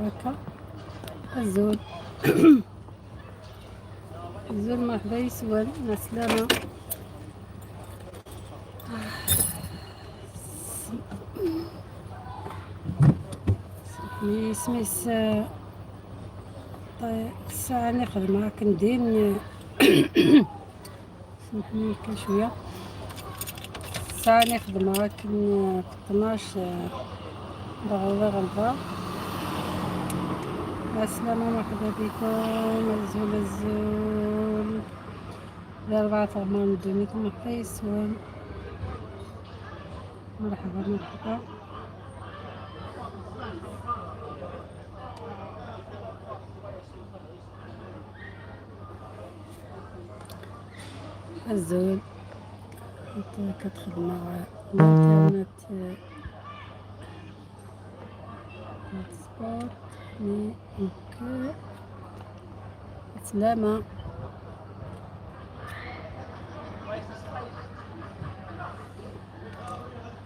هكا الزول. الزول مرحبا يسول مع السلامة. سميس الساعة نخدم هاك ندير سمحني كل شوية. الساعة نخدم هاك في 12 بغا غلبة. مع السلامة مرحبا بكم الزول ل4 غمار من دونيكم مرحبا يسول. مرحبا الزول. انت كتخدم مع الانترنت سبورت مي اوكي. سلامة.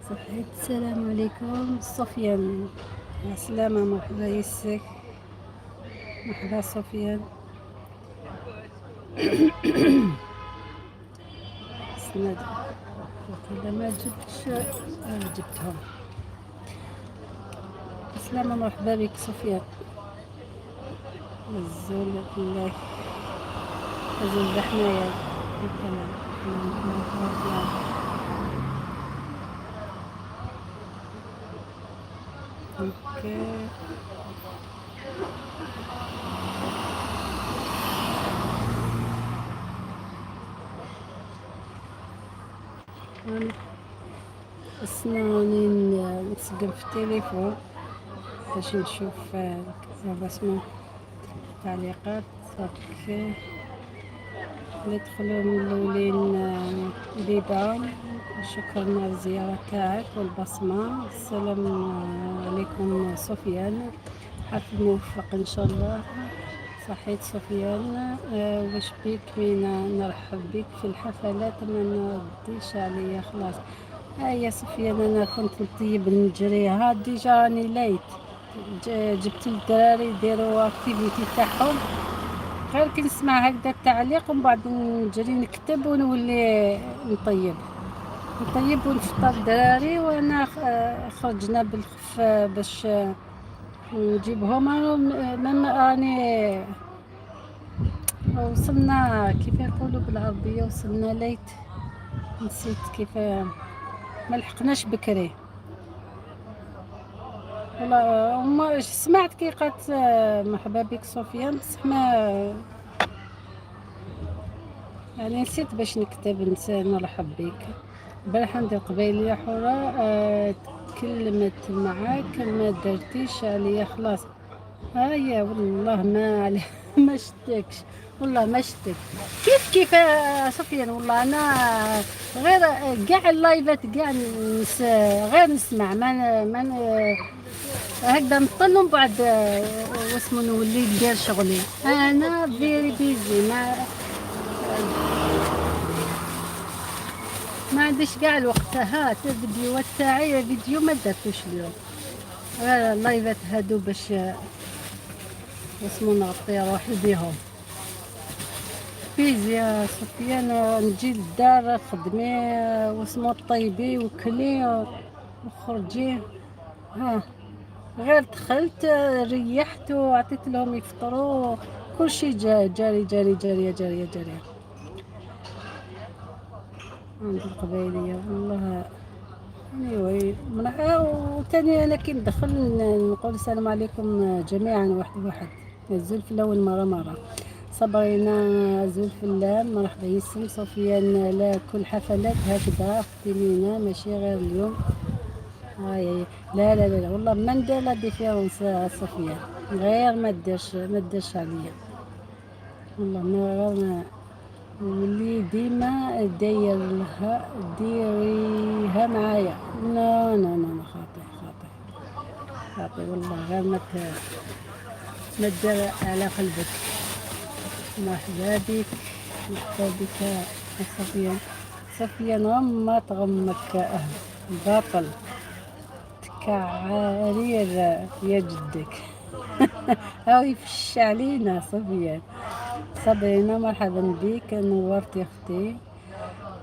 صحيت. السلام عليكم صفيان. مع السلامة مرحبا يسك. مرحبا صفيان. سند وكذا ما جبتش جبتهم. السلامة مرحبا بك صفيان. الزول بالله الزول بحنايا اوكي. اسناني نسقم في التليفون باش نشوف الرسمة التعليقات. اوكي ندخلوا من الاولين بيبان. شكرا على الزيارة تاعك والبصمة. السلام عليكم صفيان. حفل موفق ان شاء الله. صحيت صفيان. واش بيك وين نرحب بك في الحفلات ما نديش عليا خلاص. يا صفيان انا كنت نطيب نجري ها ديجا راني ليت. جبت الدراري يديروا اكتيفيتي تاعهم غير كي نسمع هكذا التعليق ومن بعد نجري نكتب ونولي نطيب ونفطر الدراري. وانا خرجنا بالخف باش نجيبهم. راني وصلنا كيف يقولوا بالعربية وصلنا ليت. نسيت كيف ما لحقناش بكري والله. ما سمعت كي قالت مرحبا بك صوفيان بصح ما يعني نسيت باش نكتب نرحب بك. البارح ندير قبيلية حرة تكلمت معاك ما درتيش عليا خلاص. هيا والله ما علي ما شتكش والله ما شتك. كيف صفيان والله انا غير كاع اللايفات كاع غير نسمع ما هكذا نطل ومن بعد واسمو نولي ندير شغلي. انا فيري بيزي ما عنديش كاع الوقت. هات الفيديوهات تاعي فيديو ما درتوش اليوم غير اللايفات هادو باش واسمو نغطي روحي بيهم. بيزي يا صفيان. نجي للدار خدمي واسمو طيبي وكلي وخرجي. ها غير دخلت ريحت وعطيت لهم يفطروا كلشي جاري عند القبيلية والله. anyway وتاني انا كي ندخل نقول السلام عليكم جميعا واحد الزلف الاول مرة صبرينا زلف اللام مرحبا يسم صفيان. لا كل حفلات هكذا اختي ماشي غير اليوم. لا والله ما ندير لا ديفيرونس صفيان غير ما ديرش عليا والله ما غير واللي ديما دايرها ديريها معايا. لا خاطي والله غير ما دير على قلبك. مرحبا بك صفيان غمك باطل تكعرير يا جدك. هاو يفش علينا صفيان. صابرينا مرحبا بك، نورتي اختي.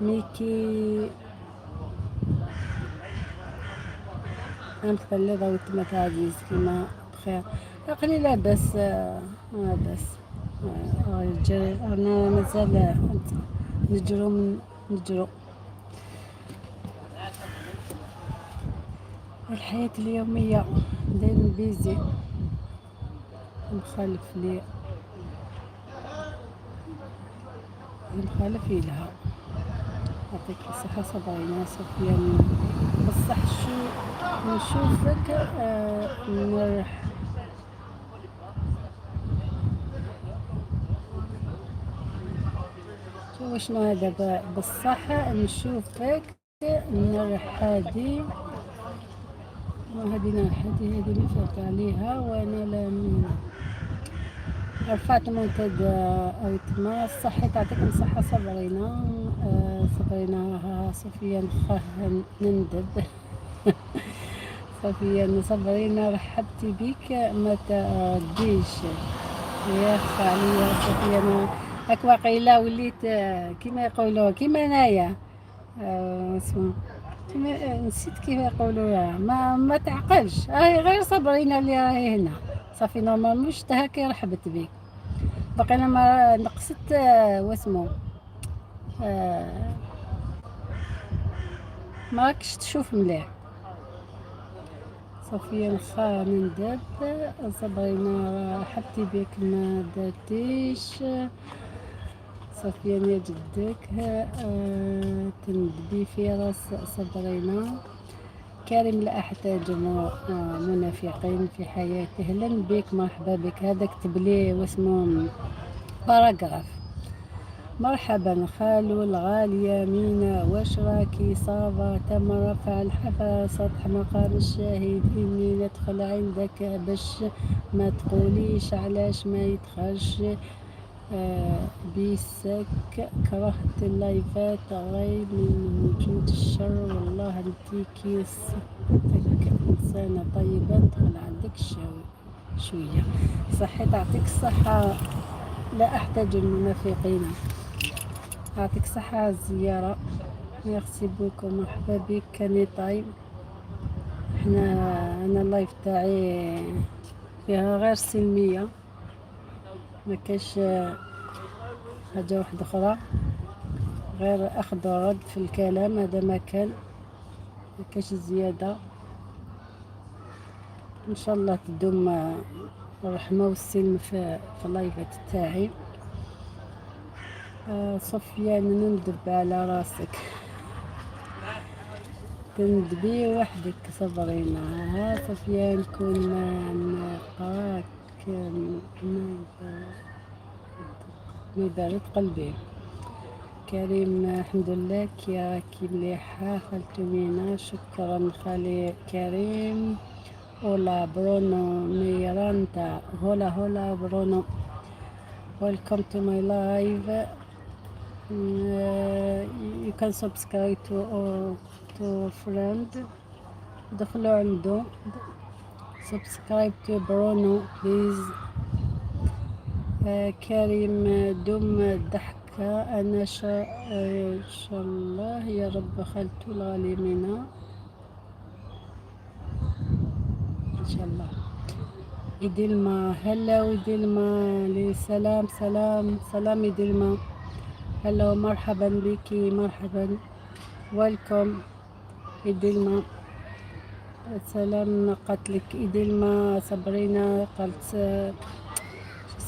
ميكي أمثل ضويت متعزيز كيما بخير. أقلي لاباس لاباس. أنا مازال نجرو الحياة اليومية، دايما بيزي، مخالف لي مخالف لها. يعطيك الصحة صبرينا سفيان. بصح شو نشوفك نرح. شو شنو هذا بصح نشوفك نرح هادي، وهذه نرحتي هذه اللي فات عليها وانا لا رفعت منتدى او تما الصحة تعطيكم الصحة صبرينا. صبرينا سفيان خاه نندب. صفيان صبرينا رحبتي بك ما تديش يا اخ عليا صفيان. هاك واقيلا وليت كيما يقولوا كيما انايا اسمه كيما نسيت كيف يقولوا ما تعقلش. هاي غير صبرينا اللي راهي هنا صافي نورمال مش هكا رحبت بك. باقي انا ما نقصت واسمو ما راكش تشوف مليح. صفية نخا ندب صبرينا رحبتي بك ما درتيش. صفية يا جدك تندبي في راس صبرينا. كريم لا أحتاج منافقين في حياتي. أهلا بك مرحبا بك. هذا كتب لي واسمه باراجراف. مرحبا خالو الغالية مينا، واش راكي صافا؟ تم رفع الحفا سطح مقام الشاهد. إني ندخل عندك باش ما تقوليش علاش ما يدخلش بيسك. كرهت اللايفات غير من وجود الشر. والله انتي صحتك إنسانة طيبة ندخل عندك شوية. صحي تعطيك الصحة. لا أحتاج المنافقين. يعطيك صحة الزيارة. ميرسي بوكو مرحبا بك كاني طيب. أنا اللايف تاعي فيها غير سلمية، مكاش حاجة واحدة أخرى غير أخذ ورد في الكلام. هذا ما كان مكاش زيادة. إن شاء الله تدوم الرحمة والسلم في اللايفات تاعي. صفيان نندب على راسك تندبي وحدك صبرينا. ها صفيان كنا نقراك ما يبارد قلبي. كريم الحمد لله كي راكي مليحة خالتومينا. شكرا خالي كريم. هولا برونو ميراندا. هولا برونو. Welcome to my live. You can subscribe to friend. دخلوا عنده subscribe to برونو please. كريم دم الضحكة. أنا شاء الله يا رب خالته الغالي منا إن شاء الله. إدلما هلا وإدلما لي سلام إدلما. هلا مرحبا بكي مرحبا. ويلكم إدلما. سلام قتلك إدلما. صبرينا قالت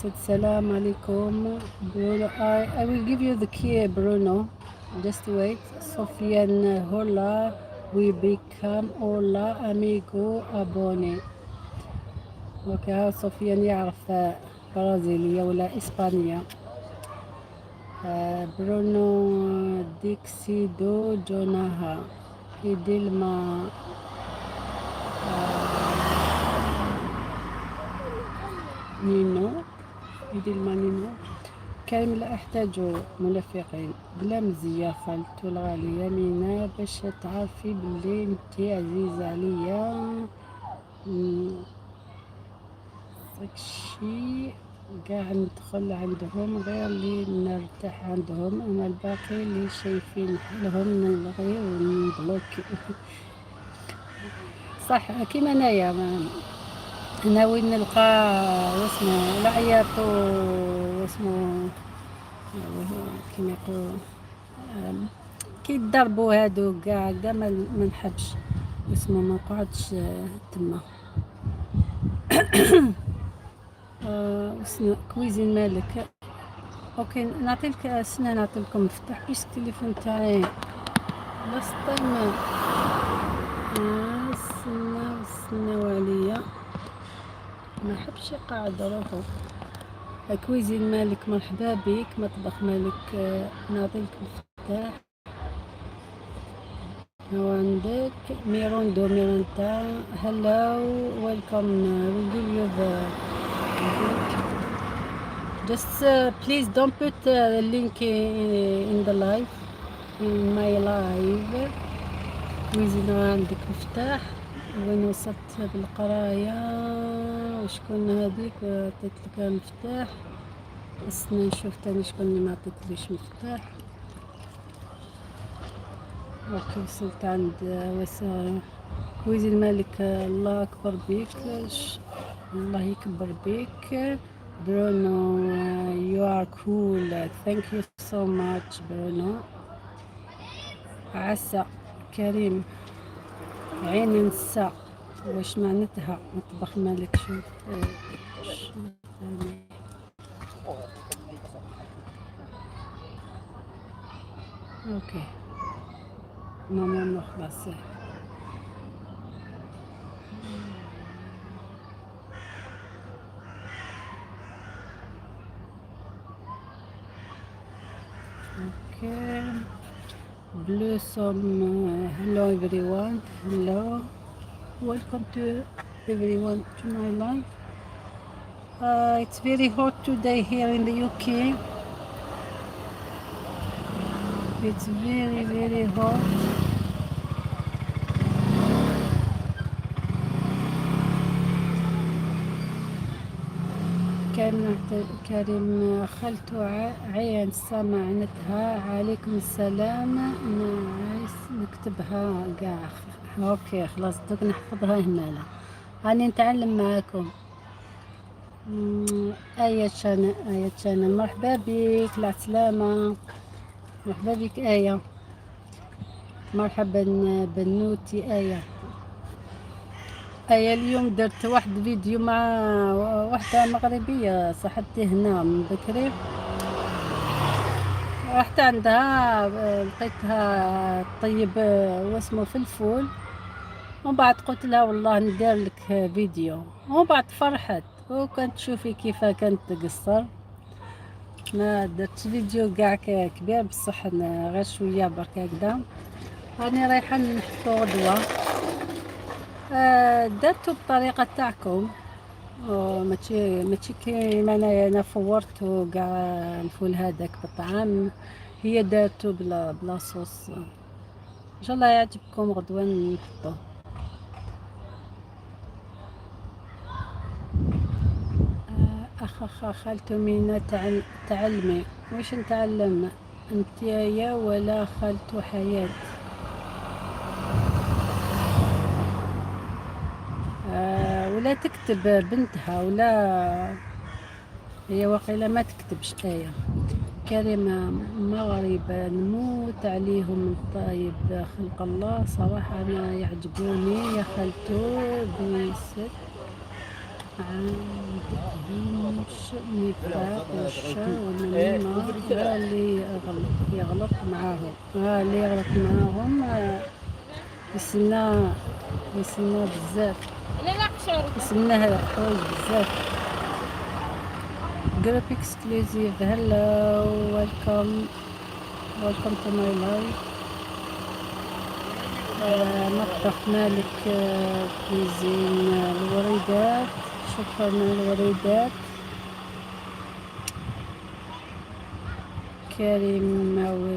السلام عليكم. Bruno I will give you the key Bruno, just wait. Sofian hola we become hola amigo abone. اوكي ها سفيان يعرف برازيلية ولا إسبانية. برونو ديكسيدو جوناها إدلما. نينو إدلما نينو. كريم لا أحتاج منافقين بلا مزية خالتو الغالية مينا باش تعرفي بلي انتي عزيزة عليا. داكشي قاع ندخل عندهم غير اللي نرتاح عندهم، أما الباقي اللي شايفين حالهم نلغي ونبلوكي. صح كيما انايا انا وين نلقى واسمو العياط واسمو كيما يقولوا كيضربوا هادو كاع ما نحبش واسمو ما نقعدش تما. واسمو كويزين مالك. اوكي نعطيلك سنة نعطيلكم مفتاح بيش التليفون تاعي لاست تايم. سناو عليا ما حبش يقعد روحو. كويزين مالك مرحبا بك، مطبخ مالك نعطيلك مفتاح. هو عندك ميرونتا hello welcome we'll give you the just please don't put the link in the live in my live. ويزين عندك مفتاح وين وصلت بالقراية وشكون هذيك عطيتلك مفتاح. خصني نشوف تاني شكون اللي ما عطيتليش مفتاح. اوكي وصلت عند كويزي الملك. الله اكبر بيك، الله يكبر بيك برونو. you are cool thank you so much برونو. عسى كريم عين نسا واش معناتها مطبخ مالك. شوف اوكي ماما خلاص. اوكي blossom hello everyone, hello welcome to everyone to my life. It's very hot today here in the UK. It's very hot. كريم خالته عين سمعنتها عليكم السلام. نكتبها قاع. اوكي خلاص دوك نحفظها هنا. راني نتعلم معاكم. آية شانا مرحبا بك العسلامة. مرحبا بك آية. مرحبا بنوتي آية. اليوم درت واحد فيديو مع واحدة مغربية صاحبتي هنا من بكري. رحت عندها لقيتها طيب واسمه فلفل، ومن بعد قلت لها والله ندير لك فيديو، ومن بعد فرحت وكانت تشوفي كيف كانت تقصر. ما درت فيديو كاع كبير بصح غير شويه برك هكذا. راني رايحه نحطو غدوه. درتو بالطريقه تاعكم ماشي كيما انا فورتو كاع الفول هذاك بالطعام، هي دارتو بلا صوص. ان شاء الله يعجبكم غدوه نحطوه. اخ خالته مينا تعلمي. واش نتعلم انتيا ولا خالته حياة؟ ولا تكتب بنتها ولا هي وقيلة ما تكتبش آية. كريمة مغاربة نموت عليهم طيب خلق الله صراحة أنا يعجبوني يا خالته بست عندهمش نفاق والنميمة اللي يغلط معاهم اللي يغلط معاهم يسمنا بزاف، يسمناها حوايج بزاف. Group exclusive hello welcome to my life. مطبخ مالك كويزين الوريدات. شكرا الوريدات. كريم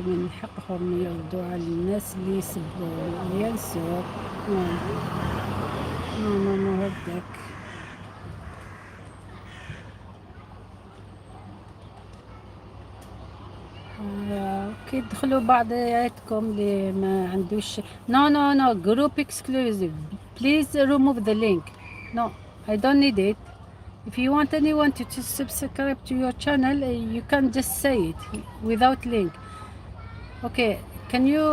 من حقهم يردوا على الناس اللي يسبوا ينسوا. ماما هداك كيدخلوا بعضياتكم اللي ما عندوش. No, group exclusive. Please remove the link. No, I don't need it. If you want anyone to subscribe to your channel, you can just say it without link. Okay, can you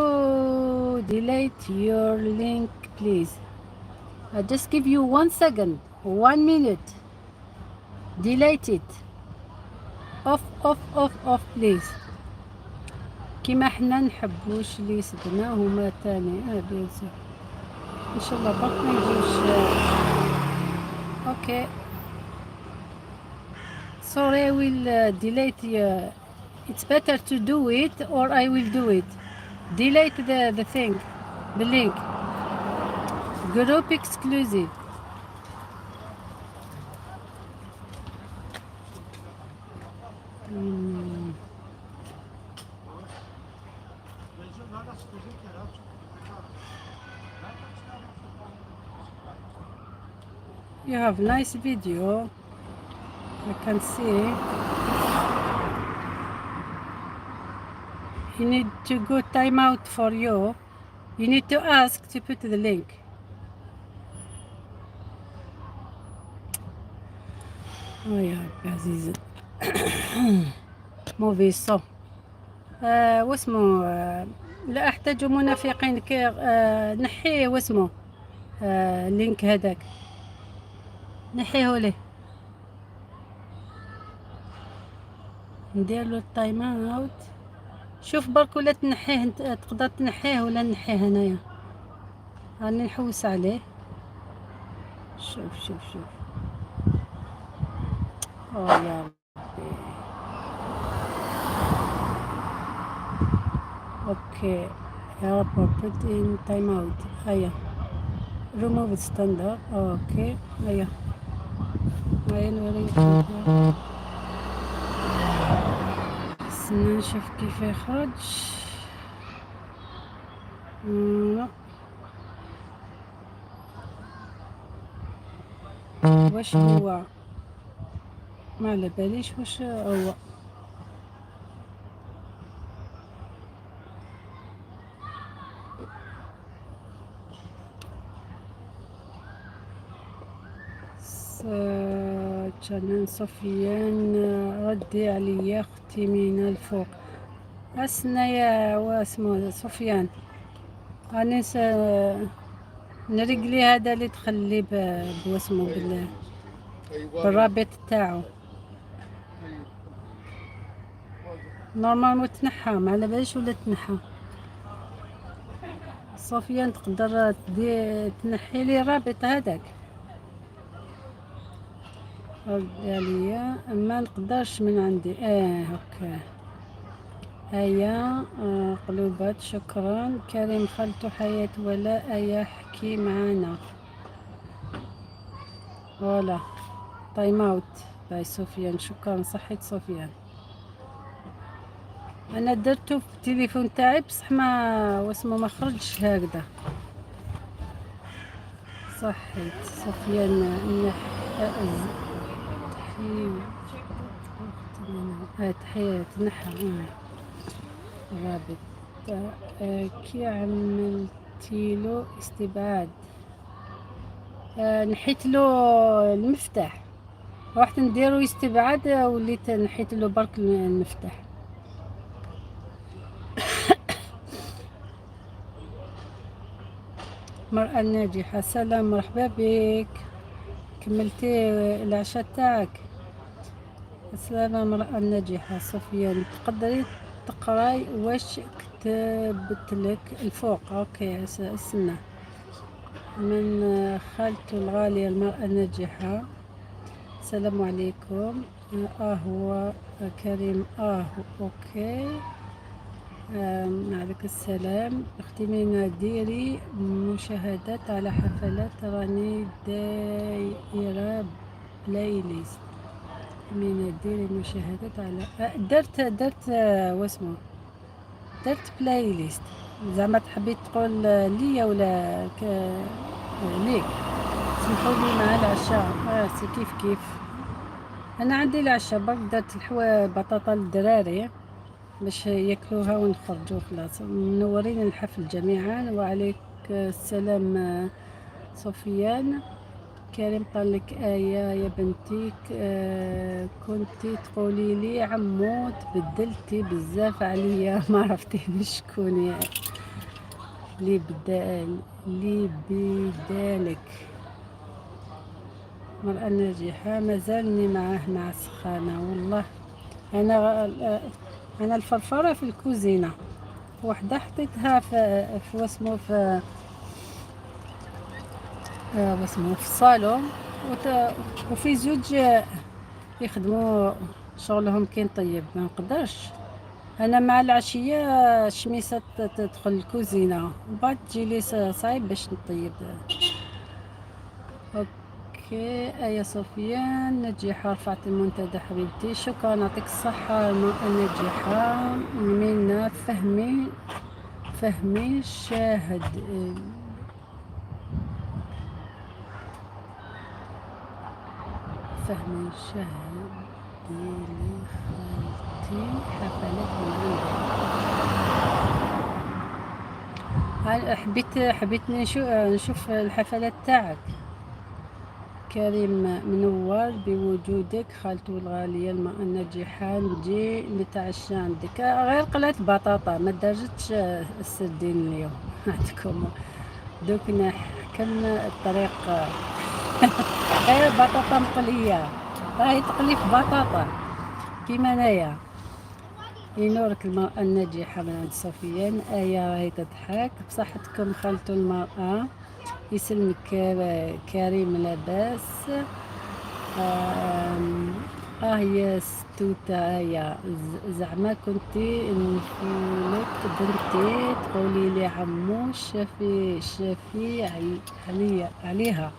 delete your link, please? I just give you 1 second, 1 minute. Delete it. Off, please. كيما حنا نحبوش اللي يصدنا هما تاني. بيان سور ان شاء الله برك ما يجيوش. اوكي sorry, I will delete. It's better to do it or I will do it. Delete the thing, the link. Group exclusive. You have nice video, I can see. You need to go timeout for you. You need to ask to put the link. يا ربي عزيزي. موفيسو واسمه لا احتاج منافقين كي نحيه واسمه اللينك هذاك نحيه ليه، ندير له التايم اوت. شوف برك ولا تنحيه انت، تقدر تنحيه ولا نحيه هنايا، راني نحوس عليه. شوف يا ربي. اوكي يا رب put in time out. هيا remove standard. اوكي هيا نوريك. استنى نشوف كيف يخرج. واش هو ما على باليش واش هو. جنان صفيان ردي عليا اختي من الفوق. اسنا يا واسمو صفيان، راني نرقلي هذا اللي تخلي بواسمو بالرابط تاعو. نورمالمون تنحى، ما على باليش ولا تنحى. صفيان تقدر تنحي لي الرابط هذاك عليا، ما نقدرش من عندي. هكا هيا. قلوبات شكرا. كريم خلتو حياة ولا يحكي معانا. فوالا تايم اوت باي سفيان. شكرا صحيت سفيان. انا درتو في التليفون تاعي بصح ما واسمو ما خرجش هكذا. صحيت سفيان. تحية تنحى رابط. كي عملتيلو استبعاد؟ نحيتلو المفتاح، رحت نديرو استبعاد وليت نحيتلو برك المفتاح. مرأة الناجحة سلام مرحبا بك. كملتي العشاء تاعك؟ السلامة مرأة الناجحة صفيان. تقدري تقراي واش كتبتلك الفوق؟ اوكي استنى. من خالته الغالية المرأة الناجحة. السلام عليكم. هو كريم. اوكي. عليك السلام. اختي مينا ديري مشاهدات على حفلات، راني دايرة بلاي ليست. مينا ديري مشاهدات على درت واسمو درت بلاي ليست. زعما تحبي تقول ليا ولا ليك؟ سمحولي مع العشاء. سي كيف انا عندي العشاء برك درت بطاطا للدراري باش ياكلوها ونخرجوا خلاص. منورين الحفل جميعا. وعليك السلام سفيان. كريم قال لك آية يا بنتي كنتي تقولي لي عمو تبدلتي بزاف عليا ما عرفتيني شكون يا اللي بدالك. مرأة ناجحة مازالني معاه مع السخانة والله. أنا الفرفرة في الكوزينة، وحدة حطيتها في واسمو في الصالون، وفي زوج يخدموا شغلهم كي نطيب ما نقدرش. انا مع العشيه الشميسه تدخل الكوزينه وبعد تجيلي صعيب باش نطيب. اوكي ايا سفيان نجيحه رفعت المنتدى حبيبتي، شكرا يعطيك الصحه. نجيحه منا فهمي شاهد فهمي شاهد لي خالتي حفلات من عندها. حبيت نشوف الحفلات تاعك. كريم منور بوجودك خالته الغالية الماء الناجحة. نجي نتعشى عندك. غير قلات بطاطا ما دارجتش السردين اليوم عندكم. دوك نحكم الطريق غير بطاطا مقلية، راهي تقلي في بطاطا كيما انايا. ينورك المرأة الناجحة من عند سفيان. آية راهي تضحك. بصحتكم خالته المرأة. يسلمك كريم لاباس. يا ستوتة يا زعما كنتي نفولك بنتي تقولي لي عمو شافي عليها.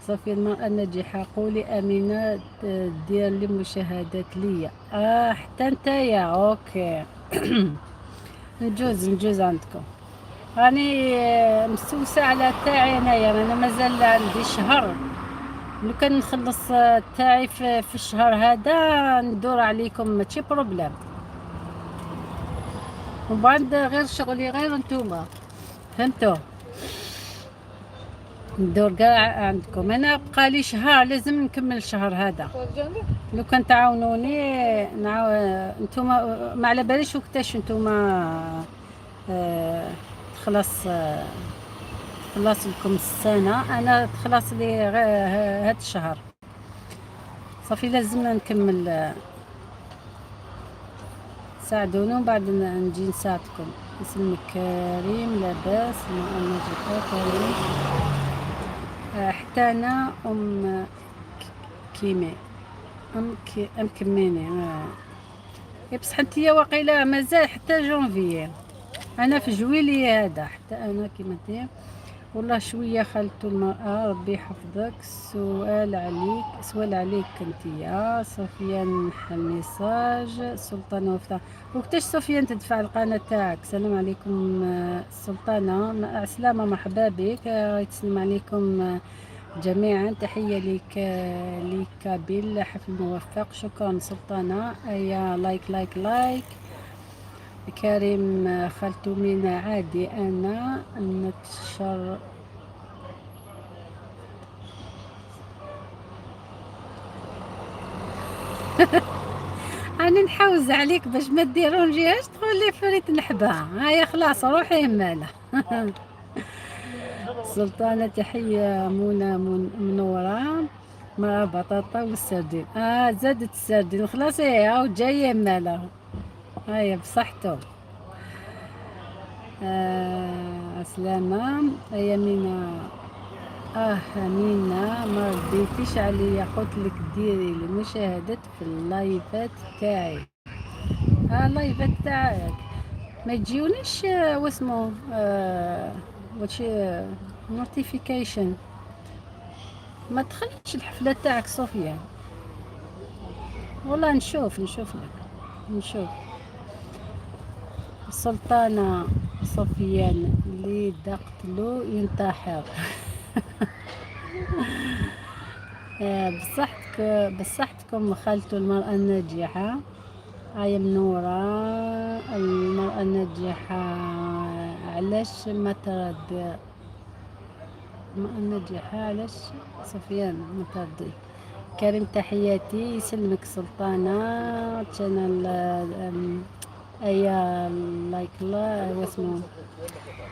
صافي المرأة الناجحة. قولي أمينة دير لي مشاهدات ليا. حتى نتايا اوكي. نجوز عندكم. راني مستوسة على تاعي انايا. انا مازال عندي شهر. لو كان نخلص تاعي في الشهر هذا ندور عليكم ماشي بروبليم. وبعد غير شغلي غير نتوما فهمتوا. ندور كاع عندكم. انا بقالي شهر لازم نكمل الشهر هذا. لو كان تعاونوني نتوما ما على باليش وقتاش نتوما تخلص لكم السنة. انا تخلص لي هاد الشهر صافي لازم نكمل. ساعدوني وبعد نجي نساعدكم. اسمك كريم لاباس انا جيت كريم. حتى انا كيمي كميني. بصح انتيا واقيلا مازال حتى جونفيي. انا في جويلية هذا حتى انا كيما داير. والله شويه خالته المرأة ربي يحفظك. سؤال عليك انتيا. سفيان ميساج سلطانة وفتح. وقتاش سفيان تدفع القناة تاعك؟ السلام عليكم سلطانة. عسلامة مرحبا بك. يتسلم عليكم جميعا. تحية لك بالحفل موفق. شكرا سلطانة. يا لايك. كريم خالته مينا عادي انا نتشر. انا نحوز عليك باش ما ديرونجيهاش تقول لي فريت نحبها. هيا خلاص روحي يماله. سلطانة تحية منورة مع بطاطا والسردين. زادت السردين خلاص. هي جاية ماله. هيا بصحته. سلامة يا مينا. مينا ما رديتيش عليا. قلت لك ديري لي مشاهدات في اللايفات تاعي. اللايفات تاعك ما تجيونيش واسمو واتش نوتيفيكيشن. ما تخليش الحفلة تاعك صوفيا. والله نشوف لك. السلطانة صفيان اللي دقتلو ينتحر. بصحتكم خالته المرأة الناجحة. آية منورة. المرأة الناجحة علاش ما ترد؟ المرأة الناجحة علاش؟ سفيان ما تردي. كريم تحياتي، يسلمك سلطانة تشانل. آية لايك الله واسمه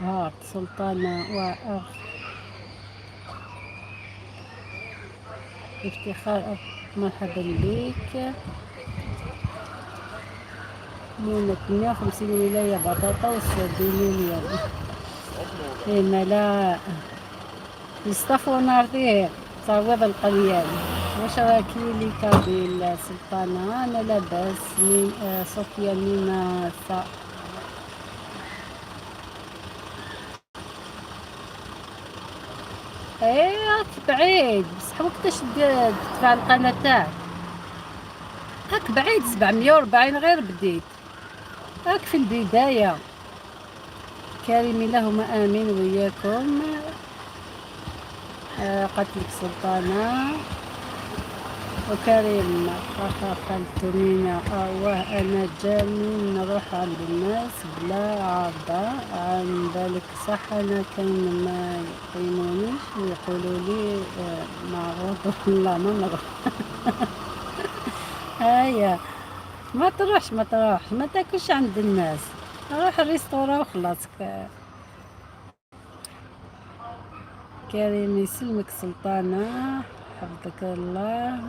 هارت سلطانة وأخ افتخار. مرحبا بك. مونة 150 ولاية بطاطا والسردينية في ملاء يصطفوا نارتيه صواب القليان. واش راكي ليكا بالسلطانة؟ أنا لاباس. من صوفيا من ايه راك بعيد بصح وقتاش تدفع القناة تاعك؟ راك بعيد 740 غير بديت، راك في البداية. كريم اللهم آمين وياكم. قتلك سلطانة وكريم خلت مينا. أنا جاني نروح عند الناس بلا عرضة عن بالك صح. أنا كاين ما يقيمونيش ويقولوا لي معروض لا ما نروح. هيا ما تروحش ما تاكلش عند الناس، روح الريستوران وخلاص. كريم يسلمك سلطانة، حفظك الله.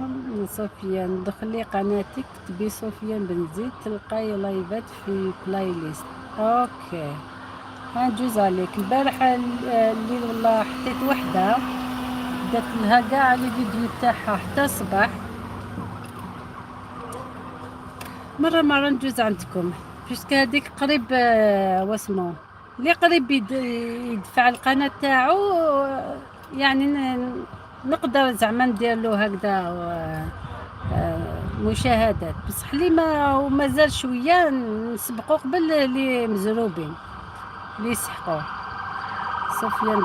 سفيان دخلي قناتك تبي سفيان بن زيد تلقاي لايفات في بلاي ليست. اوكي هنجوز عليك. البارح الليل والله حطيت وحدة درت لها قاع الفيديو تاعها حتى الصباح. مرة نجوز عندكم بيسك هذيك قريب واسمو اللي قريب يدفع القناة تاعو. يعني نقدر زعما ندير له هكذا مشاهدات، بصح اللي ما زال شويه نسبقو قبل اللي مزروبين اللي يسحقوه. سفيان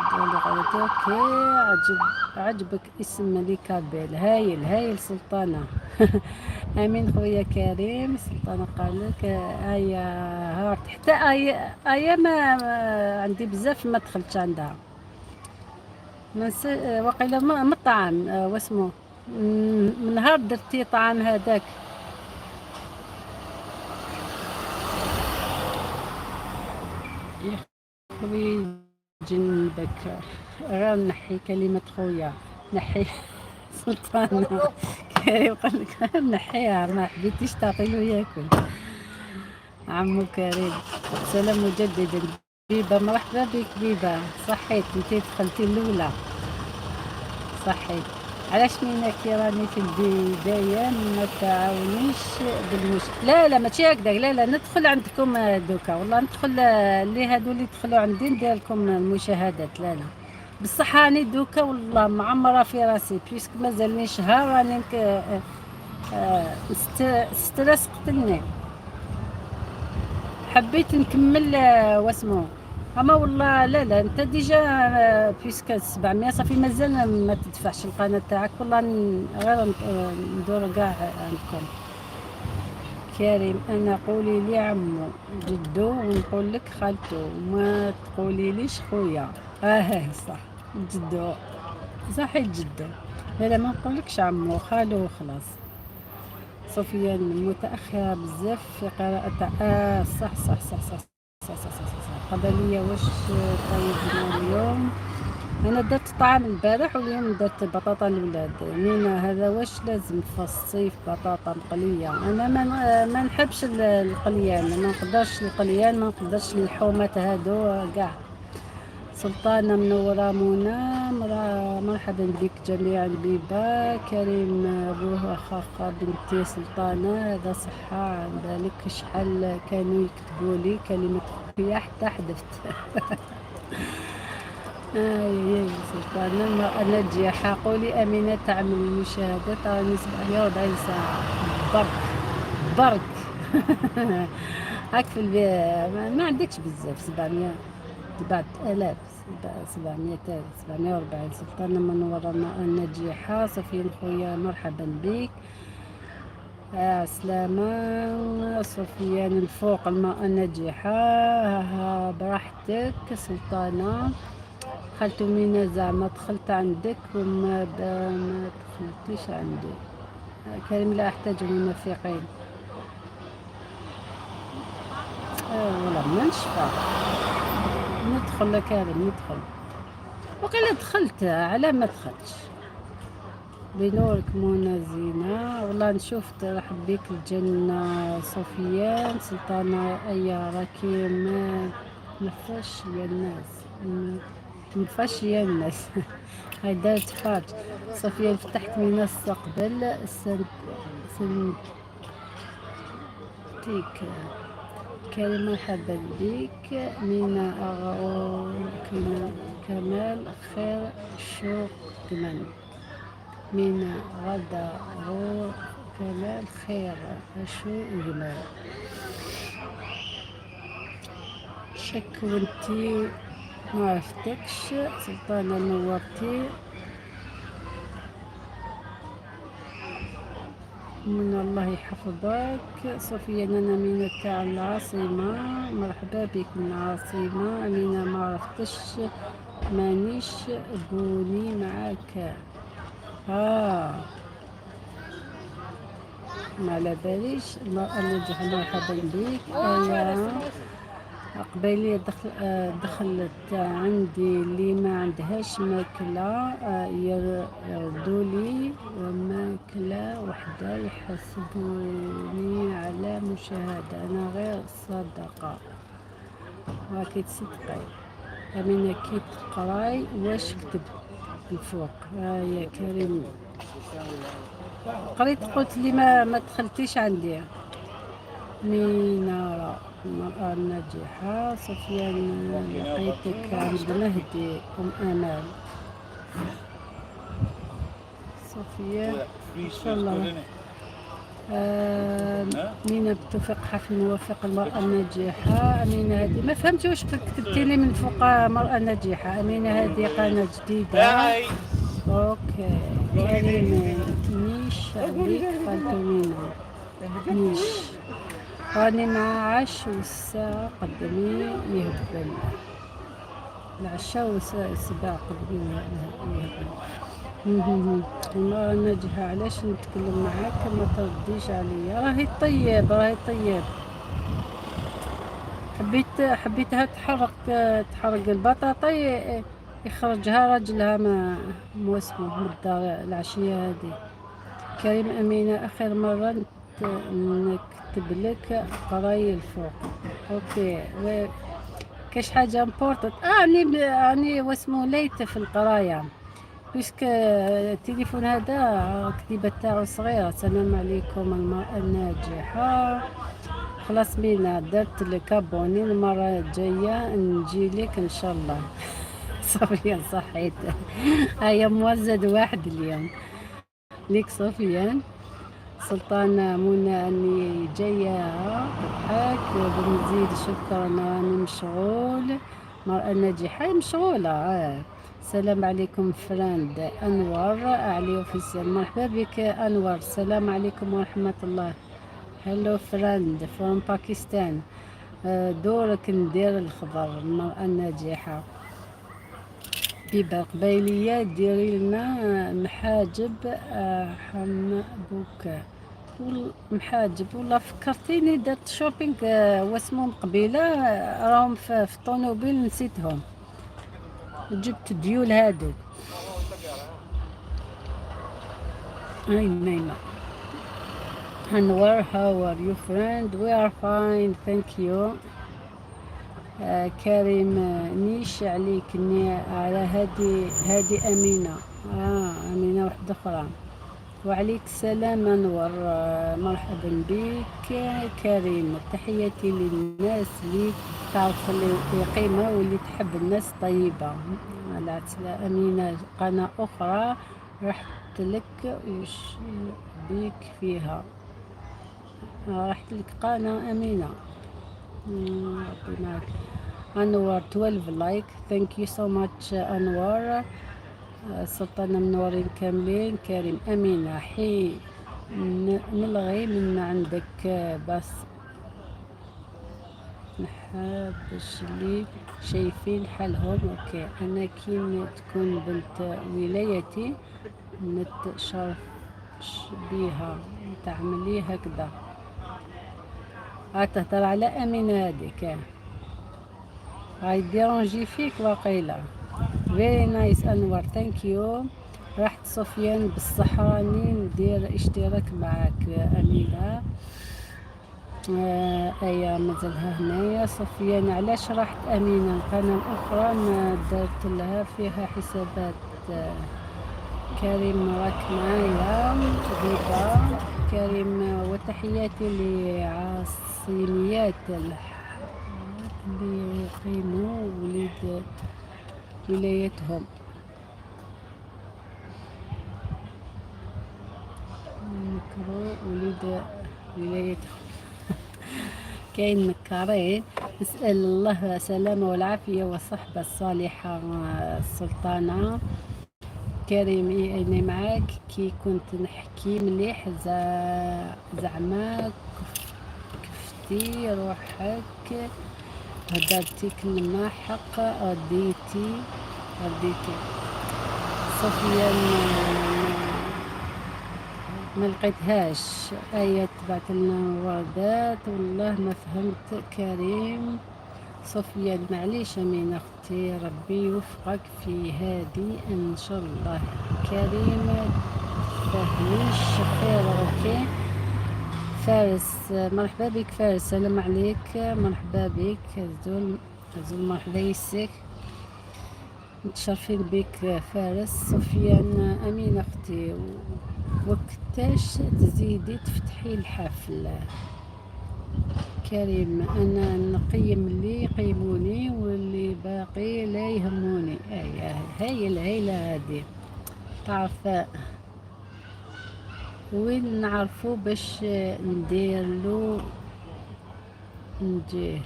اوكي. عجبك اسم ليكابيل. هايل سلطانة. امين خويا كريم. سلطانة قالك ايا هارت حتى ايا ما عندي بزاف ما دخلتش عندها. وقيلا ما الطعام واسمو من نهار درتي طعام هذاك يا خوي جنبك. غير نحي كلمة خويا نحي. سلطانة كريم قالك نحيها ما حبيتيش تعطيلو ياكل. عمو كريم سلام مجددا. بيبا مرحبا بك بيبا. صحيت انتي دخلتي الاولى صحيت. علاش منك راني في البداية ما تعاونيش بالمشكل؟ لا ماشي هكذا. لا ندخل عندكم دوكا والله ندخل اللي هادو اللي يدخلوا عندي ندير لكم المشاهدات. لا بصح راني دوكا والله معمرة في راسي بيسك مازالني شهر راني ستريس قتلني. حبيت نكمل واسمو اما والله لا انت ديجا بيسك 700 صافي مازال ما تدفعش القناه تاعك. والله غير ندور كاع عندكم. كريم انا قولي لي عمو جدو ونقول لك خالتو ما تقولي ليش خويا. صح جدو صحيح جدو. لا ما نقولكش عمو خالو وخلاص. سفيان متأخرة بزاف في قراءة. صح. قبلية واش طيبنا اليوم؟ أنا درت طعام البارح واليوم درت بطاطا الولاد. نينا هذا واش لازم في الصيف بطاطا مقلية؟ أنا ما نحبش القليان، ما نقدرش القليان، ما نقدرش اللحومات هادو كاع. سلطانة منورة منى. مرحبا بك جميعا. بيبا كريم بوه خاخة بنتي سلطانة هذا صحة عن بالك شحال كانوا يكتبوا لي كلمة خويا حتى حدثت. سلطانة المرأة ناجحة. قولي أمينة تعمل المشاهدات راني 47 ساعة برك. هاك في ما عندكش بزاف 700 7,000 700 سلامة سفيان الفوق المرأة الناجحة. براحتك سلطانة. دخلت مينا زعما دخلت عندك ما دخلتيش عندي. كريم لا أحتاج المنافقين. والله ما نشفى. ندخل يا كريم ندخل. وقيلا دخلت على ما دخلتش. بنورك منى زينة. والله نشوف ترحب بك الجنة صفيان سلطانة. أيا راكي مفاش يا الناس مفاش يا الناس. هاي دارت فارج. صفيان فتحت منصة قبل سنتيك. كريم مرحبا بك. مينا أغاو كمال خير شو كمان. مينا غدا غور كمال خير شو جمال. شك وانتي ما عرفتكش سلطانة نورتي. من الله يحفظك. صوفيا أنا أمينة تاع العاصمة. مرحبا بك من العاصمة. أمينة ما عرفتش مانيش بوني معاك. ما على باليش. المرأة الناجحة مرحبا بك. قبيلي دخلت عندي اللي ما عندهاش ماكلة يردولي ماكلة وحدة يحسبوني على مشاهدة. أنا غير صدقة. راكي تصدقي أمينة كي تقراي واش كتب الفوق. يا كريم قريت قلت لي ما دخلتيش عندي. منارة المرأة الناجحة. سفيان لقيتك عند مهدي أمال. سفيان إن شاء الله. مينا بتوفيق حفل موافق المرأة الناجحة. أمينة هذه ما فهمت واش كتبتي لي من فوق مرأة ناجحة. أمينة هذه قناة جديدة. أوكي كريم نيش عليك خالته مينا نيش. راني مع عش والساعة قدمي يهبل. العشاء والسباع قدمي يهبل. المرأة الناجحة علاش نتكلم معاك ما ترديش عليا. راهي طيب راهي طيب. حبيتها تحرق البطاطا يخرجها راجلها ما اسمه من الدار العشية هذه. كريم أمينة آخر مرة نكتب لك قراي الفوق. اوكي كاش حاجة امبورتنت. اني واسمو ليت في القراية بيسك التليفون هذا كتيبة تاعو صغيرة. السلام عليكم المرأة الناجحة. خلاص مينا درت لك ابوني. المرة الجاية نجي لك ان شاء الله. صفيان صحيت. هيا موزد واحد اليوم ليك صفيان. سلطانة منى أني جاية تضحك بنزيد شكرا راني مشغول. مرأة ناجحة مشغولة. السلام عليكم فريند أنور أعلي أوفيسيال. مرحبا بك أنور. السلام عليكم ورحمة الله. هلو فريند فروم باكستان. دورك ندير الخبر. المرأة الناجحة بيبا قبيلية ديري لنا محاجب حمبوك محاجب. والله فكرتيني درت شوبينغ واسمهم قبيلة راهم في الطونوبيل نسيتهم. جبت ديول هادو. هاي نايمة. Anwar how are you friend. We are fine thank you. كريم نيش عليك على هادي أمينة. أمينة واحدة أخرى. وعليك السلام أنور. مرحبا بك كريم. تحياتي للناس اللي تعرف اللي قيمة واللي تحب الناس طيبة. على أمينة قناة أخرى رحت لك وش بيك فيها. رحت لك قناة أمينة. ربي معك. أنور 12 لايك ثانك يو سو ماتش أنور. سلطانة منورين كاملين. كريم أمينة نلغي من عندك بس نحبش اللي شايفين حالهم. اوكي، انا كي تكون بنت ولايتي نتشرف بيها، تعملي هكذا. تهضر على امينه هذيك، هاي ديرونجي فيك واقيلا. فيري نايس انور، ثانك يو. راحت سفيان بالصحة، راني ندير اشتراك معاك امينه. ايا مازالها هنايا. سفيان علاش راحت امينه القناه الاخرى ما درت لها فيها حسابات؟ كريم راك معايا؟ هبه كريم، وتحياتي لعاصميات اللي يقيموا وليد ولايتهم. نكرو وليد ولايتهم. كاين نكارين. نسأل الله السلامة والعافية والصحبة الصالحة. السلطانة كريم أنا معاك كي كنت نحكي مليح زعما كفتي روحك، هدرتي كلمة حق، رديتي. صفية ما لقيتهاش. آية تبعت لنا وردات والله ما فهمت. كريم صفية معليش أمين أختي، ربي يوفقك في هادي إن شاء الله. كريم فهميش خير. أوكي فارس، مرحبا بك فارس، سلام عليك، مرحبا بك زول مرحبا يسك، متشرفين بك فارس. سفيان أمين أختي، وقتاش تزيدي تفتحي الحفل؟ كريم أنا نقيم اللي يقيموني واللي باقي لا يهموني. هاي الهيلة هادي تعرف وين نعرفو باش نديرلو نجيه.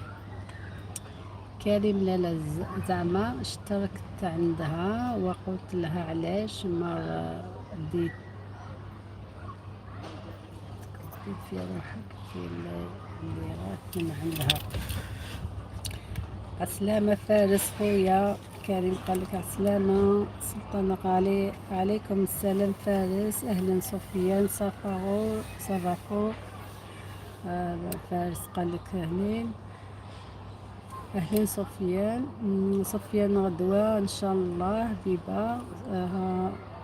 كريم لا زعما اشتركت عندها وقلت لها علاش مرة بديت في روحك في اللي غات من عندها. عسلامة فارس خويا. كريم قال لك عسلامة. سلطان عليكم السلام فارس. أهلا سفيان صفاغو. فارس قال لك أهلين. أهلين سفيان غدوة إن شاء الله بيبا.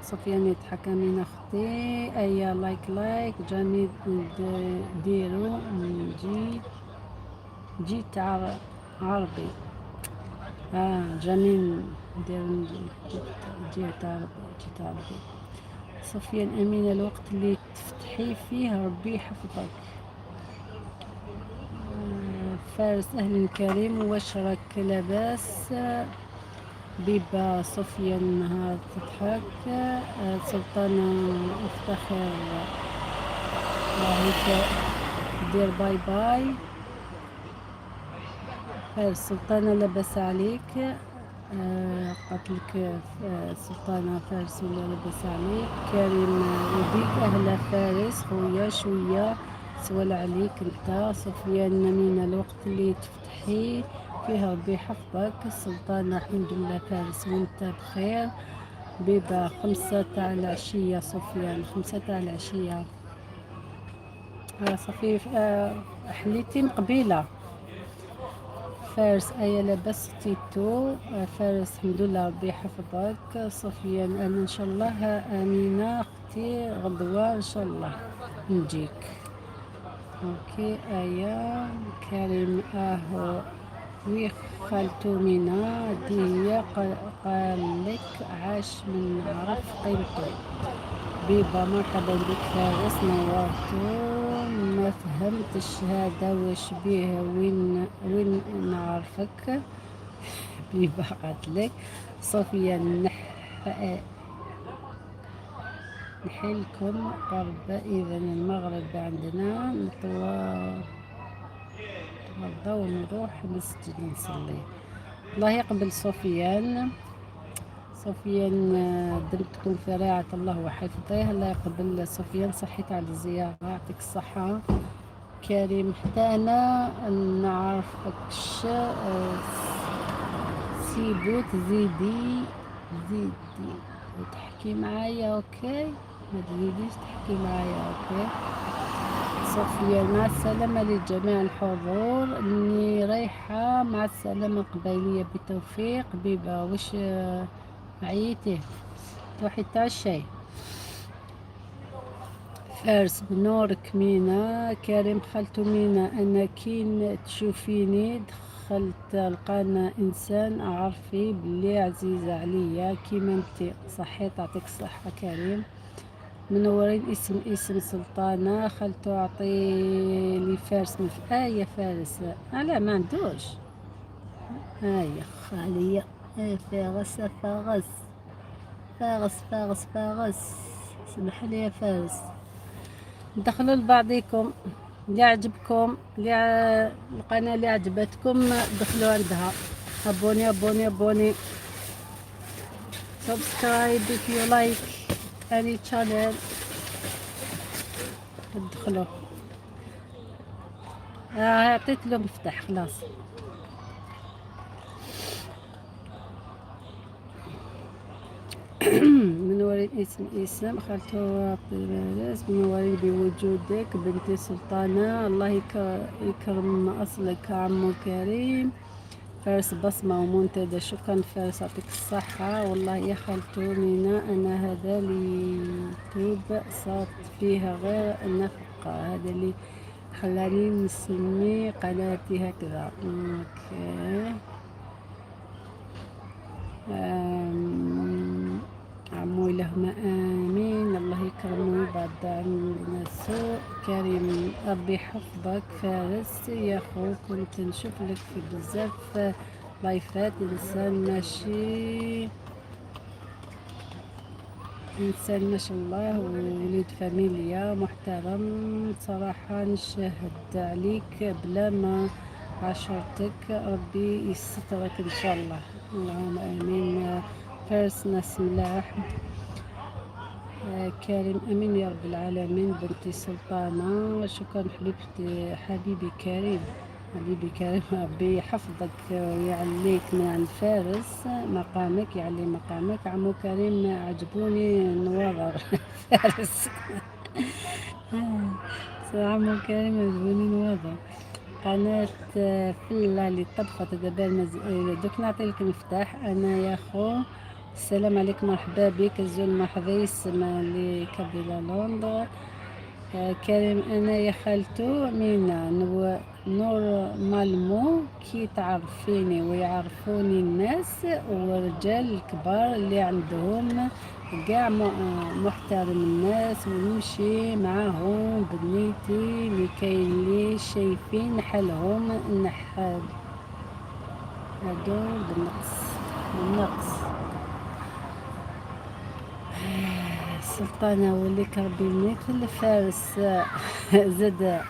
سفيان يضحك من أختي. أيا لايك جاني ديرو جيت عربي. جميل ندير جيت عربي. سفيان أمين الوقت اللي تفتحي فيه ربي يحفظك. فارس أهلا كريم، واش راك لاباس؟ بيبا سفيان نهار تضحك. سلطانة افتخر هيك دير باي. فارس سلطانة لاباس عليك؟ قتلك سلطانة فارس ولا لاباس عليك؟ كريم وبيك أهلا فارس خويا شوية سوال عليك انت. سفيان من الوقت اللي تفتحي فيها ربي يحفظك. السلطانة الحمد لله فارس وانت بخير. بيبا 5 تاع العشية. سفيان 5 تاع العشية. صفي حليتي مقبيلة. فارس أيا لاباس تيتو. فارس الحمد لله ربي يحفظك. صفيان أنا إن شاء الله. أمينة أختي غدوة إن شاء الله نجيك. أوكي أيا كريم وي خالتو مينا دي هي قالك عاش من عرف قيمته. بيبا مرحبا بك فارس نورتو. ما فهمتش هذا واش بيه وين نعرفك. بيبا قالتلك. صوفيا نحيلكم قرب إذا المغرب عندنا نتغدى ونروح المسجد نصلي. الله يقبل سفيان. سفيان دمتكم في رعاية الله وحفظه. الله يقبل سفيان صحيت على الزيارة، يعطيك الصحة. كريم حتى أنا نعرفكش. سيبو زيدي تحكي معايا أوكي، ما تزيديش تحكي معايا أوكي. صوفيا مع السلامة لجميع الحضور، اني رايحة. مع السلامة قبيلية بالتوفيق. بيبا وش عيتي تروحي تعشي؟ فارس بنورك. مينا كريم خالته مينا، انا كين تشوفيني دخلت القناة انسان اعرفي بلي عزيزة عليا كيما انتي. صحيت يعطيك الصحة كريم. منورين. اسم سلطانة. خلتو اعطي لي فارس من يا فارس. لا ما عندوش. يا خالية. فارس فارس. سمح لي يا فارس. دخلوا لبعضيكم اللي عجبكم، القناة اللي عجبتكم دخلوا عندها. ابوني سبسكرايب if you like any channel. ادخلوا. عطيت له مفتاح خلاص. منورين. اسم خالته بلباس. منورين بوجودك بنتي سلطانة. الله يكرم أصلك عمو كريم. فارس بصمة ومنتدى. شكرا فارس يعطيك الصحة. والله يا خالته مينا أنا هذا اللي يوتيوب صارت فيها غير النفقة، هذا اللي خلاني نسمي قناتي هكذا. اوكي. عمو اللهم آمين. الله يكرمه بعد عندنا سوء. كريم ربي يحفظك. فارس يا خو كنت نشوف لك في بزاف لايفات. إنسان ما شاء الله ووليد فاميليا محترم صراحة. نشهد عليك بلا ما عشرتك. ربي يسترك إن شاء الله. اللهم آمين. فارس ناس ملاح. كريم امين يا رب العالمين. بنتي سلطانة شكرا حبيبي كريم. ربي يحفظك ويعليك من عند فارس مقامك، يعلي مقامك. عمو كريم عجبوني نواظر فارس. عمو كريم عجبوني نواظر. قناة فلة اللي طبخت دابا دوك نعطيلك المفتاح انا يا خو. السلام عليكم. مرحبا بك الزول محظيس اللي كابيلا لندن. كريم انا يا خالتو مينا نور مالمو كي تعرفيني ويعرفوني الناس والرجال الكبار اللي عندهم قاع محترم الناس ونمشي معاهم بنيتي اللي كاين اللي شايفين حالهم النحال هادو بالنقص. سلطانة وليك ربي مثل فارس. زاد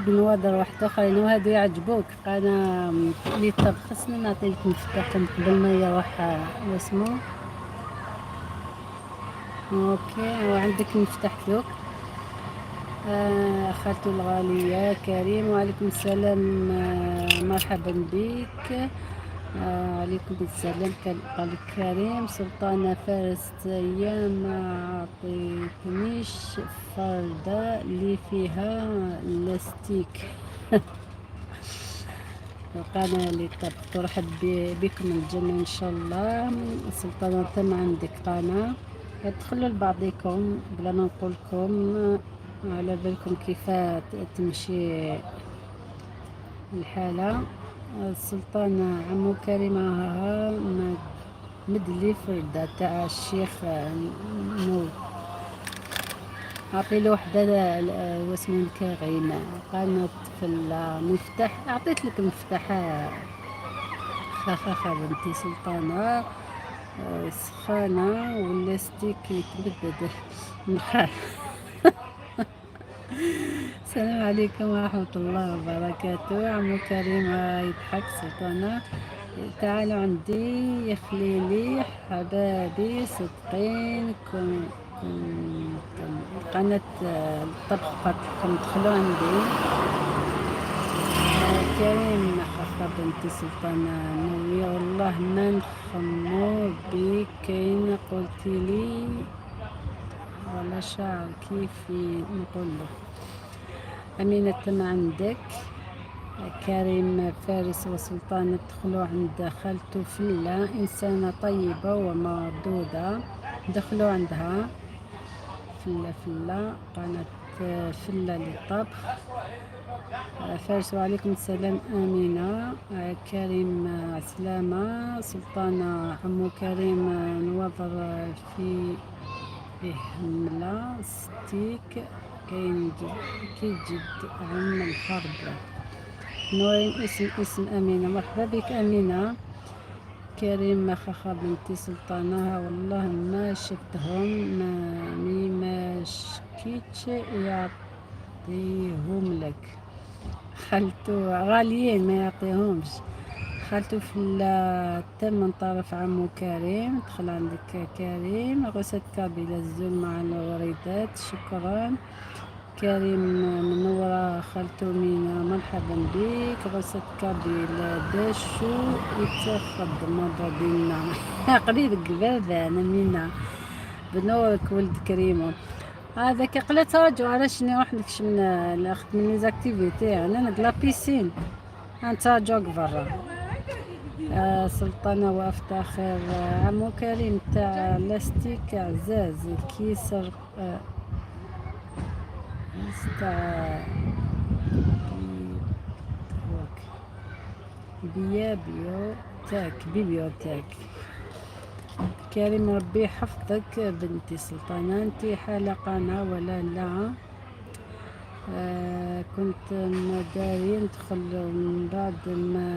نوادر واحدة أخرين وهادو يعجبوك. أنا اللي طب خصني نعطيك مفتاحهم قبل ما يروح واسمو. اوكي وعندك المفتاح ذوك. خالته الغالية كريم. وعليكم السلام. مرحبا بك. عليكم السلام. قال كريم. سلطانة فارس يا ما عطيتنيش فردة اللي فيها لاستيك. القناة اللي ترحب بكم الجنة إن شاء الله. سلطانة تم عندك قناة ادخلوا لبعضكم بلا ما نقولكم على بالكم كيف تمشي الحالة. السلطانة عمو كريمة مدلي فردة تاع الشيخ نور. عطيله وحدة واسمه الكاغين قناة في المفتاح. عطيت لك المفتاح خاخا بنتي سلطانة. سخانة واللاستيك يتبدد من خال. السلام عليكم ورحمة الله وبركاته. عمو كريم يضحك. سلطانة تعالوا عندي يا خليلي حبابي صدقين قناة الطبخ قد دخلوا عندي. كريم أخا بنتي سلطانة نوي والله ما نخمو بيك كاين قلتيلي ولا شعر كيف نقوله. أمينة ما عندك كريم فارس وسلطان دخلوا عند خالته فلة إنسانة طيبة ومردودة دخلوا عندها فلة قناة فلة للطبخ. فارس وعليكم السلام أمينة. كريم سلامة سلطانة عمو كريم نوضر في إهملة ستيك كاين كي جد عم الحرب. نورين اسم أمينة. مرحبا بك أمينة. كريم خخا بنتي سلطانة والله ما شفتهم ما شكيتش يعطيهم لك. خالته غاليين ما يعطيهمش. خالته في التم من طرف عمو كريم. دخل عندك كريم غسل كابيلة الزول مع الوريدات شكرا. كريم منورة خالته مينا مرحبا بك. غسل كابيلة داشو يتخدم مرة بينا قريب قبل أنا مينا بنورك ولد كريم. هذاك قلا تراجعوا على شنو وحدك من الاخت من ليزاكتيفيتي انا نقلا بيسين نتراجعوا برا. سلطانة وافتخر. عمو كريم تاع لاستيك عزاز كيسر تاع بيبيوتاك. كريم ربي يحفظك بنتي سلطانة انتي حلقانة ولا لا؟ كنت مداري ندخل من بعد ما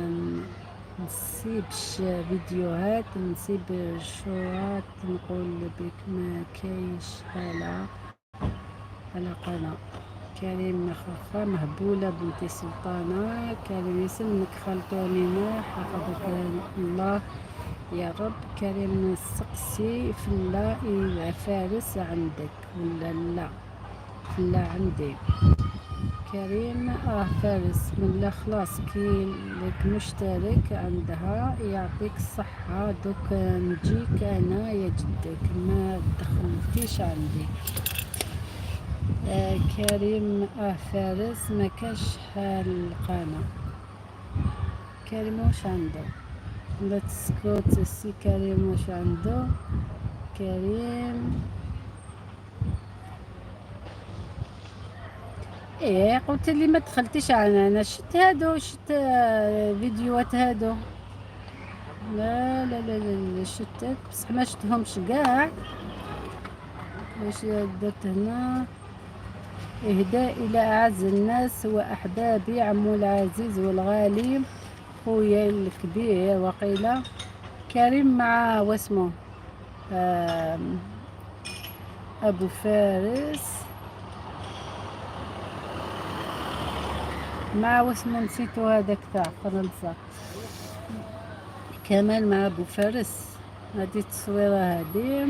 نسيبش فيديوهات نسيب شورات نقول بك ما كايش على قناة. كريم خفا مهبولة بنتي سلطانة. كريم يسلمك خالته أمينة حفظك الله يا رب. كريم السقسي فلا فارس عندك ولا لا؟ فلا عندي كريم فارس من لا خلاص كي لك مشترك عندها يعطيك الصحة. دوك نجيك أنا يا جدك ما دخلتيش عندي. كريم فارس ما كاش القناة. كريم واش عنده؟ لا تسكت السي كريم واش عنده؟ كريم ايه قلت لي ما دخلتيش انا شت هادو شت فيديوهات هادو. لا لا لا لا شتت بصح ما شتهمش كاع. واش درت هنا؟ اهداء الى اعز الناس واحبابي عمو العزيز والغالي خويا الكبير وقيله كريم مع واسمه ابو فارس مع واسمه نسيتو هذاك تاع فرنسا كمال مع ابو فارس. هذه التصويره هذه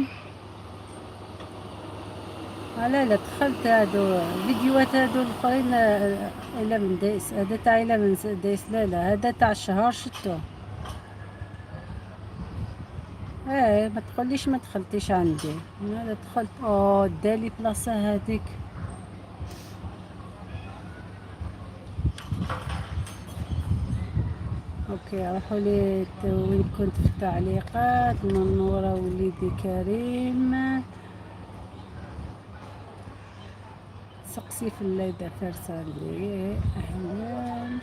لا دخلت هادو فيديوهات هادو الاخرين الا من دايس. هذا تاع الا من دايس لا هذا تاع الشهر شتو. ما تقوليش ما دخلتيش عندي. انا دخلت دالي بلاصه هذيك. اوكي روحوا لي وين كنت في التعليقات. منوره وليدي كريم سقسي في الليلة فارس عندي أهلا.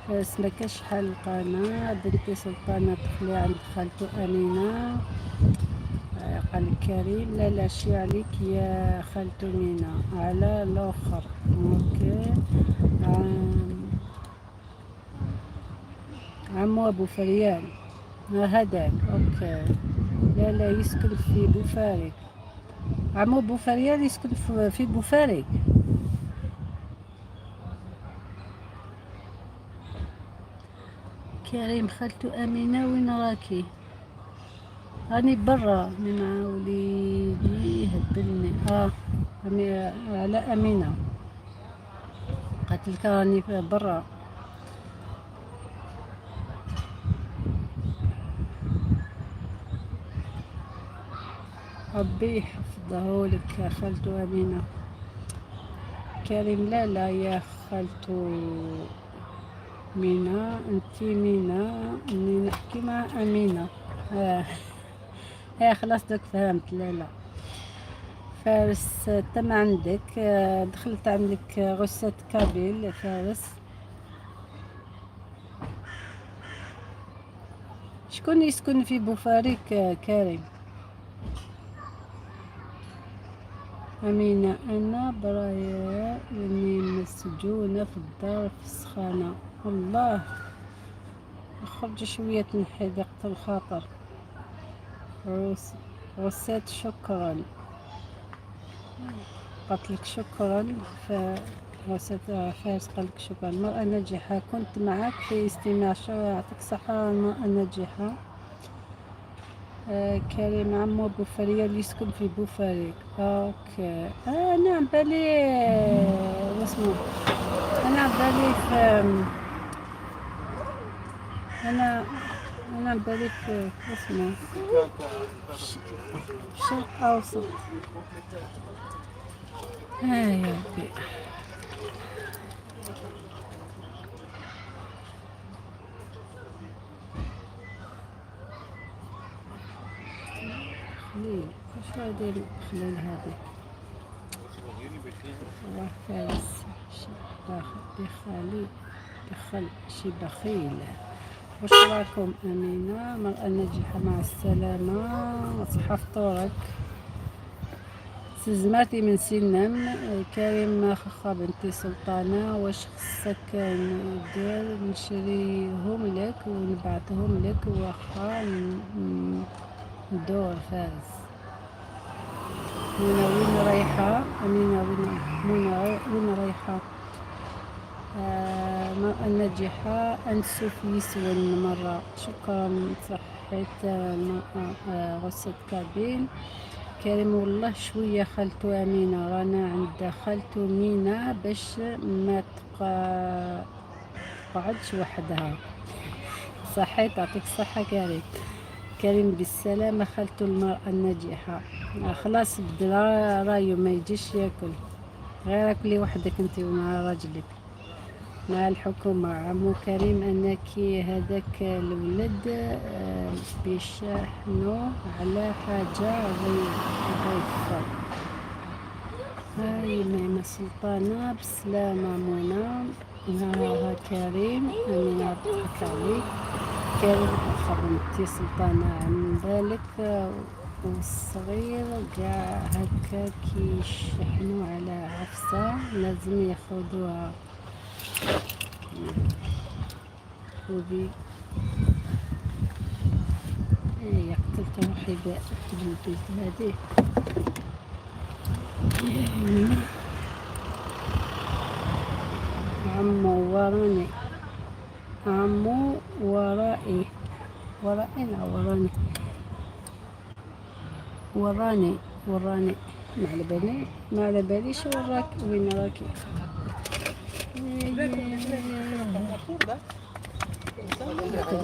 فارس مكاش شحال القناة. بنتي سلطانة دخلي عند خالته أمينة. قال كريم لا شي عليك يا خالته مينا على الآخر. اوكي عمو أبو فريال هذاك. اوكي لا يسكن في بوفارق. عمو أبو فريال يسكن في بوفارق. كريم خالته أمينة وين راكي؟ راني برا راني مع وليدي هبلني على أمينة قالت لك راني برا. ربي يحفظهولك يا خالته أمينة. كريم لا يا خالته مينا، انتي مينا اني نحكي مع أمينة. آه. خلاص دوك فهمت. لا فارس تم عندك. دخلت عندك غصة كابيل فارس. شكون يسكن في بوفاريك كريم؟ أمينة أنا برايا إني مسجونة في الدار في السخانة. الله خرج شوية من حديقة الخاطر. غسات شكرا. قالتلك شكرا. غسات فارس قالك شكرا. مرأة ناجحة كنت معك في استماع. يعطيك الصحة المرأة الناجحة. كريم عمو بوفارية اللي يسكن في بوفاريك. اوكي. انا عم بالي واسمه انا عم بالي في انا عم بالي في اسمه شرق اوسط. يا ربي. خليل واش راه داير خليل هادي؟ الله فارس بخالي بخل شي بخيل. واش راكم أمينة مرأة ناجحة مع السلامة. صحة فطورك. سزماتي من سنم. كريم خخا بنتي سلطانة واش خصك ندير؟ نشريهم لك ونبعثهم لك واخا ندور فارس. منى وين رايحة؟ أمينة منى وين رايحة؟ مرأة ناجحة أنسو في يسون مرة. شكرا صحيت المرأة غصة كابين. كريم والله شوية خالته أمينة رانا عند خالته مينا باش ما تقعدش وحدها. صحيت يعطيك الصحة كريم. كريم بالسلامة خالته المرأة الناجحة. خلاص بدل رايو ما يجيش ياكل غير كلي وحدك انت ومع راجلك مع الحكومة. عمو كريم انك هذاك الولد بيشحنو على حاجة غيفة. هاي ميمة سلطانة بسلامة منى. ها كريم أمينة تضحك عليك. كريم خدمتي سلطانة عن بالك والصغير قاع هكا كيشحنو على عفسة لازم ياخدوها. خذي قتلت روحي بالبيت هادي. عمو وراني عمو ورائي وراني ما على باليش وراك وين راكي.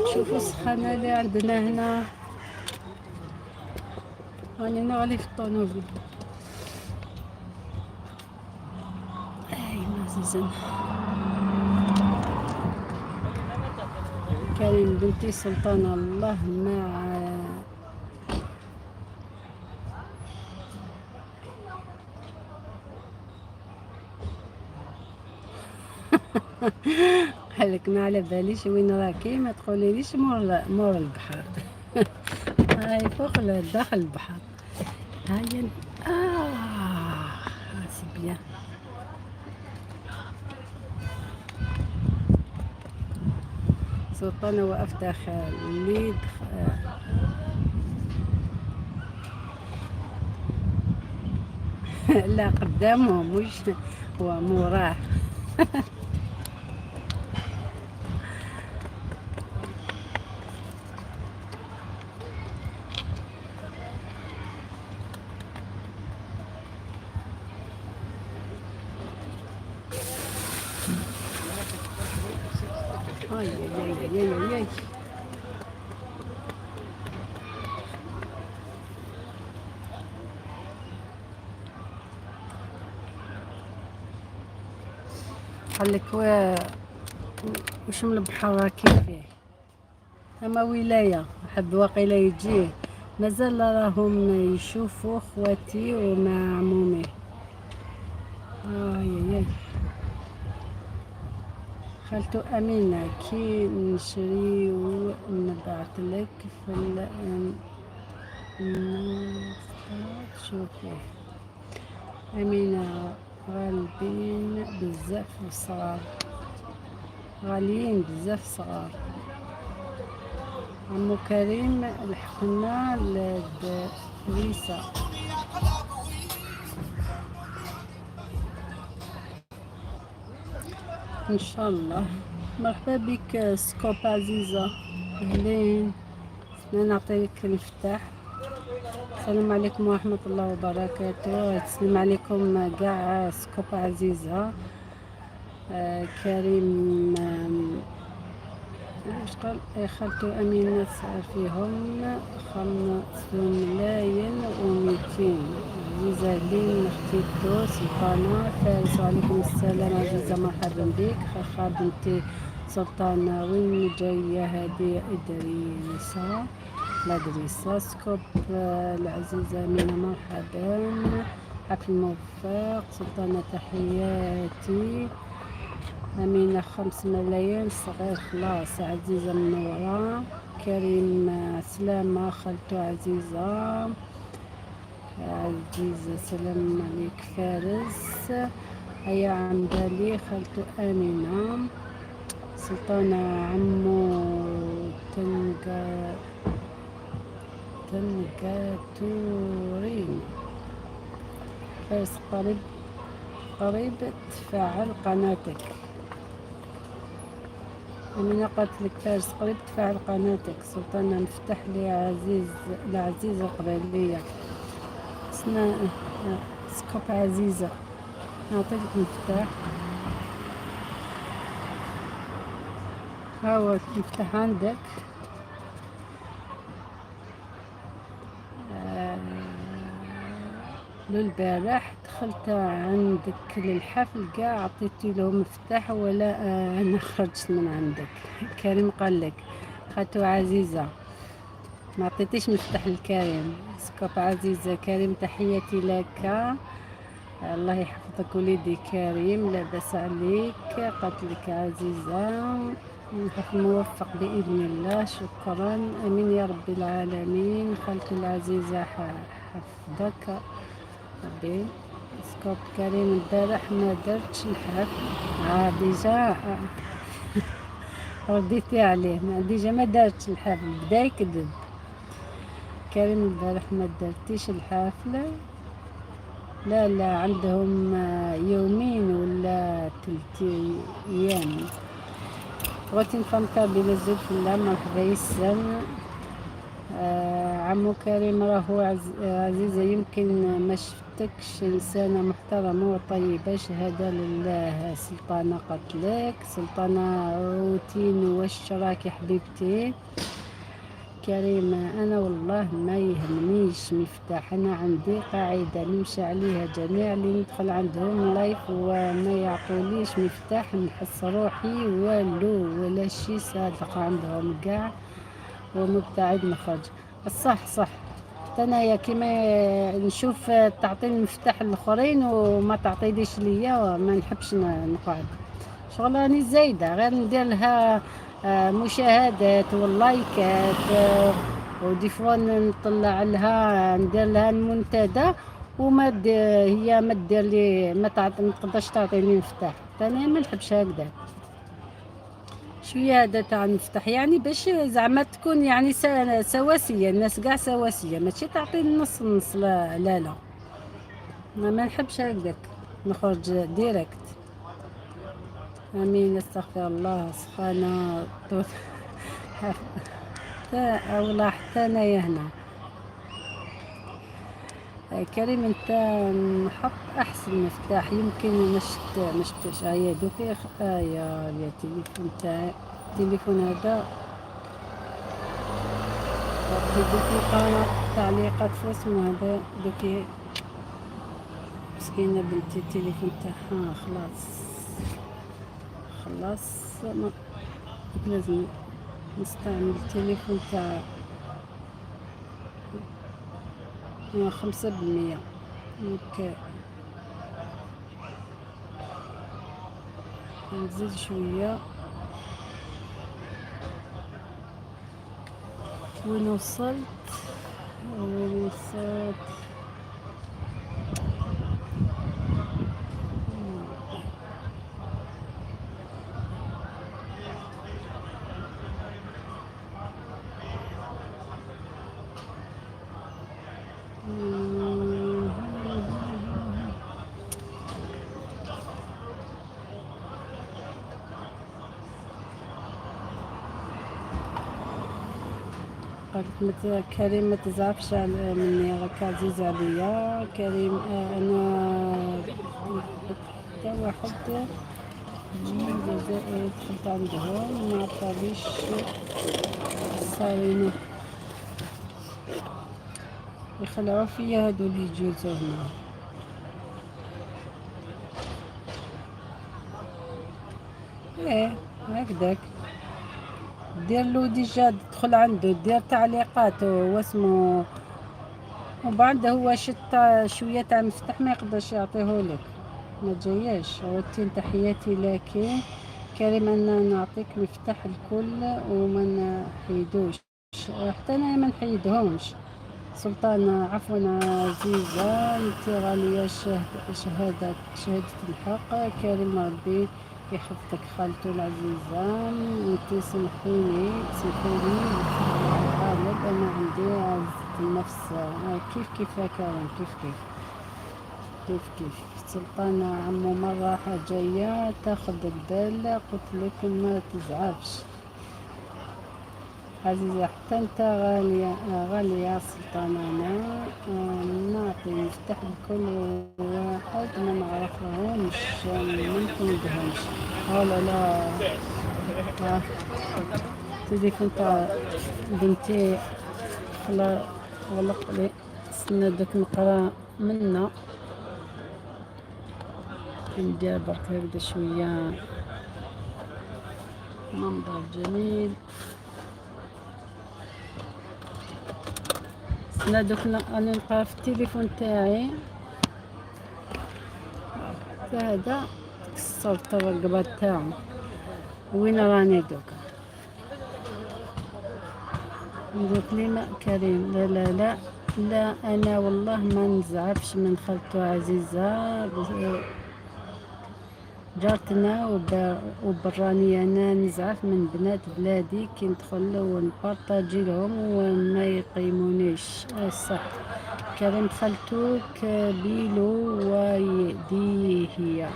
تشوفوا السخانة اللي عندنا هنا. راني نغلي في الطونوبيل. مزيزن. كريم بنتي سلطانة الله مع قالك ما على باليش وين راكي ما تقوليليش مور البحر. هاي فوق داخل البحر. هاي سبيان. سلطانة وقفت خالد لا قدامه مش هو موراه. اي اي اي اي اي. قالك وش من البحر كيفاه، اما ولاية حد واقيلا يجيه مازال راهم يشوفوا خواتي ومع عمومي. اي اي. خالته أمينة كي نشري ونبعتلك في شوفي أمينة غالبين بزاف صغار، غاليين بزاف صغار. عمو كريم لحقنا لدريسة. ان شاء الله. مرحبا بك سكوب عزيزة، اهلين. نعطيك المفتاح. السلام عليكم ورحمة الله وبركاته. السلام عليكم كاع سكوب عزيزة. كريم واش قال؟ خالتو أمينة صار فيهم 5,200,000. عزيزة لين اختيتو سلطانة فارس. وعليكم السلام عزيزة، مرحبا بك. خاخا بنتي سلطانة، وين جاية هادي؟ إدريسة، لا إدريسة سكوب. العزيزة أمينة مرحبا، حفل موفق. سلطانة تحياتي. أمينة 5 ملايين صغير خلاص. عزيزة منورة. كريم سلامة. خالتو عزيزة، عزيزة سلام عليك. فارس هيا عمدالي. خالتو أمينة. سلطانة عمو تنقاتورين. فارس قريب تفعل قناتك. أمينة قالت لك فارس قريب تفعل قناتك. سلطانة مفتاح لي العزيزة القبيلية. سكوب عزيزة نعطيك المفتاح. هاو المفتاح عندك. للبارح دخلت عندك للحفل كاع عطيتي له مفتاح ولا انا خرجت من عندك. كريم قال لك. خالته عزيزة ما عطيتيش مفتاح لكريم. سكوب عزيزة. كريم تحياتي لك، الله يحفظك وليدي كريم، لاباس عليك. قالت لك عزيزة حفل موفق بإذن الله. شكرا، امين يا رب العالمين. خالتي العزيزة حفظك ربي. سكوب كريم البارح ما درتش الحفل. ديجا رديتي عليه، ديجا ما دارتش الحفل، بدا يكذب. كريم البارح ما درتيش الحفلة؟ لا عندهم يومين ولا 3 أيام. بغيتي نفهمك بلا زود في الله. مرحبا يسن. عمو كريم راهو عزيزة يمكن ما شفتكش، إنسانة محترمة وطيبة، شهادة لله. سلطانة قتلك. سلطانة روتين واش راكي حبيبتي؟ كريم أنا والله ما يهمنيش مفتاح، أنا عندي قاعدة نمشي عليها جميع اللي ندخل عندهم لايف وما يعطوليش مفتاح نحس روحي والو ولا شي صادق عندهم كاع ومبتعد نخرج. صح أنايا كيما نشوف تعطيني المفتاح الآخرين وما تعطيليش ليا وما نحبش نقعد. شغل راني زايدة غير ندير لها مشاهدات واللايكات ودي فوا نطلع لها ندير لها المنتدى وما هي ما دير لي ما تقدرش تعطيني مفتاح. انا ما نحبش هكذا. شويه هذا تاع المفتاح يعني باش زعما تكون يعني سواسيه، الناس كاع سواسيه، ماشي تعطيني نص نص. لا ما نحبش هكذاك، نخرج ديريكت. امين. استغفر الله. سخانه والله حتى انايا هنا. كريم انت نحط احسن مفتاح يمكن ما شفتش. هيا دوك يا التليفون تاعي التليفون هذا دوك نقرا تعليقات في اسمه هذا دوك مسكينة بنتي التليفون تاعها خلاص ما لازم نستعمل التليفون تاع 5%. هكا نزيد شوية. وين وصلت؟ قالت كريم ما تزعفش مني، راك عزيز عليا كريم. انا حتى واحد من الجزائر دخلت عندهم ما عطاليش صارينو يخلعوا فيا هادو اللي يجوزو هنا. ايه هكداك دير له ديجا، تدخل عنده دير تعليقات واسمه، وبعد هو شتا شوية تاع مفتاح ما يقدرش يعطيهولك، ما جاياش. روتين تحياتي لك كريم، انا نعطيك مفتاح الكل وما نحيدوش، حتى انا ما نحيدهمش. سلطانة عفوا عزيزة، انت غالية شهادة الحق. كريم ربي يحفظك خالته العزيزة. انت سمحيلي غالب، انا عندي عزة النفس. كيف يا كريم، كيف سلطانة عمو مرة جاية تاخد البال، قلت لكم ما تزعفش عزيزة، حتى انت غالية سلطانة. انا نعطي مفتاح لكل واحد ما نعرفهمش ممكن ندهمش. لا التليفون تاع بنتي غلق لي، استنى دوك نقرا منا. ندير برك هكدا شوية منظر جميل. لا دوك انا نقرا في التليفون تاعي هذا كسرت الرقبة تاعو. وين راني دوك لي كريم؟ لا انا والله ما نزعفش من خالته عزيزة جارتنا وبراني. انا نزعف من بنات بلادي كي ندخل ونبارطاجي لهم وما يقيمونيش. صح كريم، خالتك بيلو ويدي هي.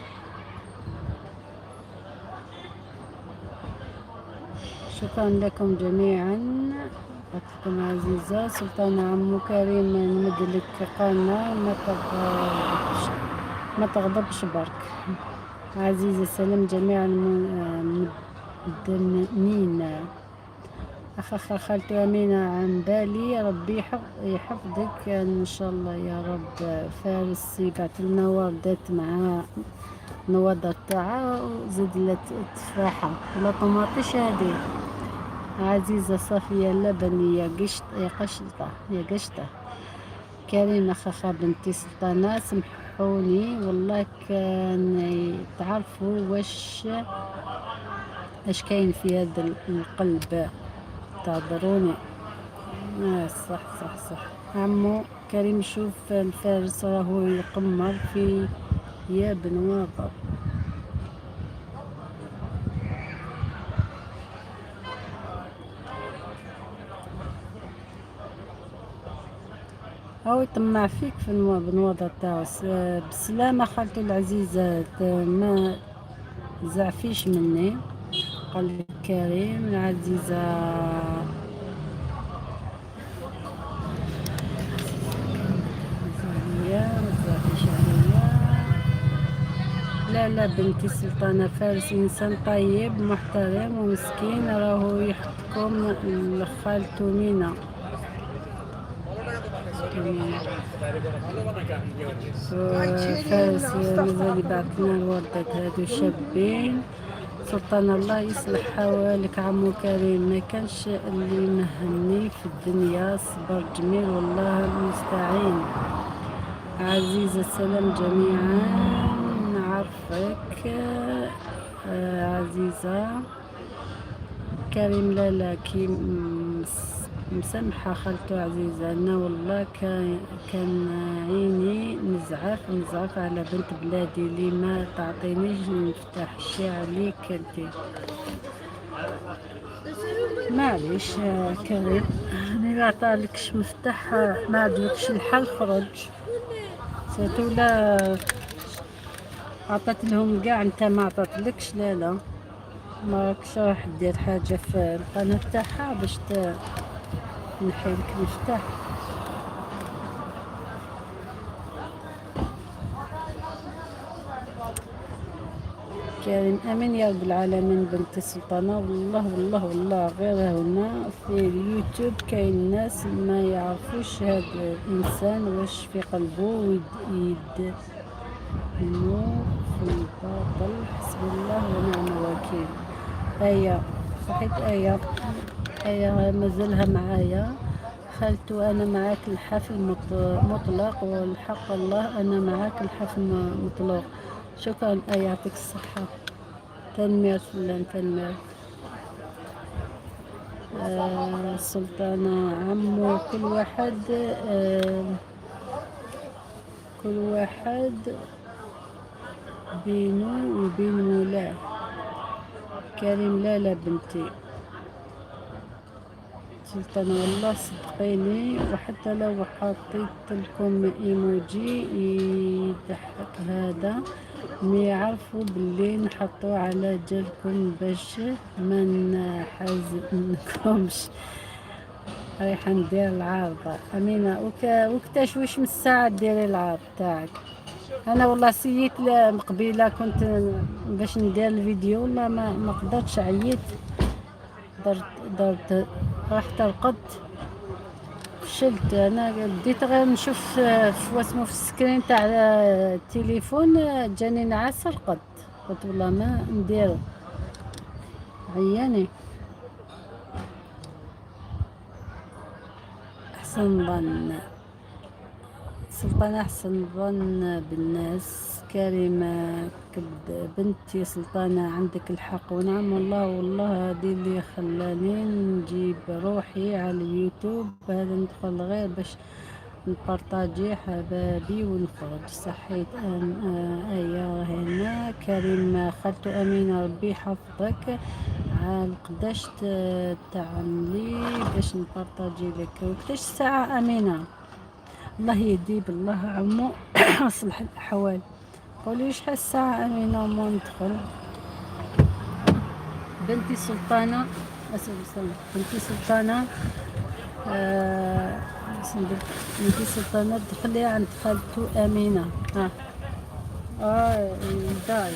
شكرا لكم جميعا، أختكم عزيزة سلطانة. عمو كريم نمدلك قالنا ما تغضبش برك عزيزة. سلام جميع المدنين. أخ خالتي أمينة عن بالي، ربي يحفظك إن شاء الله يا رب. فارس بعت لنا وردات مع نوضة تاعها وزيد لها تفاحة ولا طماطيش هادي. عزيزة صافية اللبنية قشطة. كريم أخا بنتي سلطانة، سمحوني والله كان تعرفوا اش كاين في هذا القلب، تعذروني. صح عمو كريم، شوف الفارس راهو يقمر في يا بنواطر. هو يطمع فيك في بنواضر تاعو. بسلامة خالته العزيزة، ما زعفيش مني. قال لك كريم العزيزة لا بنتي سلطانة فارس إنسان طيب محترم ومسكين، راهو يحكم لخالته مينا. فارس مازال يبعثلنا الوردات هادو شابين. سلطان الله يصلح حوالك عمو كريم، ما كانش اللي مهني في الدنيا، صبر جميل والله المستعين. عزيزة السلام جميعا، نعرفك عزيزة كريم. لا كي مسامحة خالته عزيزة، أنا والله كان عيني نزعف على بنت بلادي اللي ما تعطينيش نفتح شي عليك انتي. معليش كريم، أنا ما عطالكش مفتاح ما عجبكش الحال خرج. ساتو لا عطت لهم كاع انت ما عطتلكش. لا ما راكش راح دير حاجة في القناة تاعها باش نحيلك المفتاح. كريم امين يا رب العالمين. بنت سلطانة والله غير هنا في اليوتيوب كاين ناس ما يعرفوش هذا الانسان واش في قلبه ويد النور في الباطل. حسب الله ونعم الوكيل. صحيت مازالها معايا. خالتو انا معاك الحفل مطلق، والحق الله انا معاك الحفل مطلق. شكرا يعطيك الصحة. تنمير فلان تنمير. السلطانة عمو كل واحد بينه وبين مولاه. كريم لا بنتي سلطانة والله صدقيني، وحتى لو حطيت لكم ايموجي يضحك هذا ما يعرفوا باللي نحطوه على جالكم باش ما نحزنكمش. رايحة ندير العارضة أمينة وكتاش وش من الساعة ديري العارض تاعك. أنا والله سيت قبيلة كنت باش ندير الفيديو والله ما قدرتش، عييت درت رحت رقدت فشلت. انا بديت غير نشوف في واسمو في السكرين تاع التليفون جاني نعاس رقدت. قلت والله ما نديرو عياني. احسن ظن سلطانة، احسن ظن بالناس. كريمة كبد بنتي سلطانة عندك الحق ونعم والله هذه اللي خلاني نجيب روحي على اليوتيوب هذا، ندخل غير باش نبارطاجي حبابي ونخرج. صحيت ايا هنا كريم. خالتو امينة ربي يحفظك. قداش تعملي باش نبارطاجي لك وقتاش الساعة امينة؟ الله يهدي بالله عمو اصلح الاحوال. قولي شحال الساعة امينة وما ندخل. بنتي سلطانة بنتي سلطانة بنتي سلطانة دخلي عند خالتو امينة. داي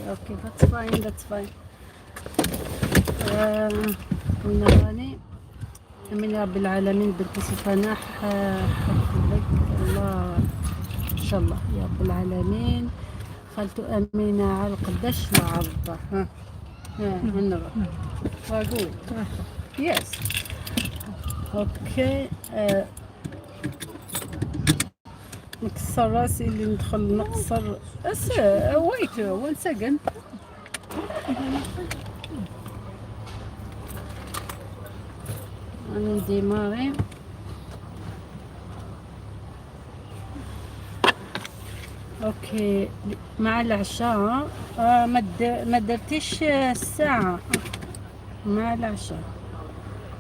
اوكي that's fine. وين راني؟ امين يا رب العالمين. بنتي سلطانة حفظك الله ان شاء الله يا رب العالمين. خالتو امينة على قداش العرضة؟ هنا واقول يس اوكي. نكسر راسي اللي ندخل نقصر ويت 1 سكند. انا ديماري اوكي مع العشاء. ما درتيش الساعة مع العشاء.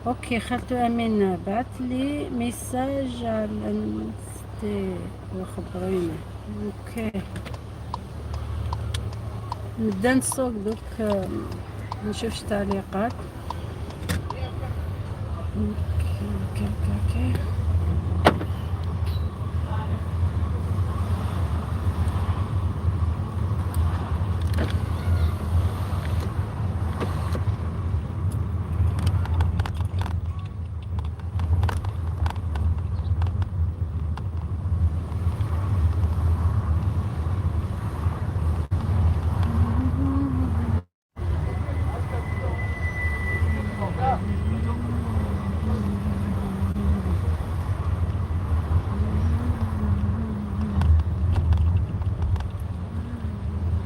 اوكي، خالته امين بعت لي ميساج على الانستي وخبريني. اوكي، نبدا نسوق دوك، نشوفش تعليقات. اوكي اوكي اوكي اوكي.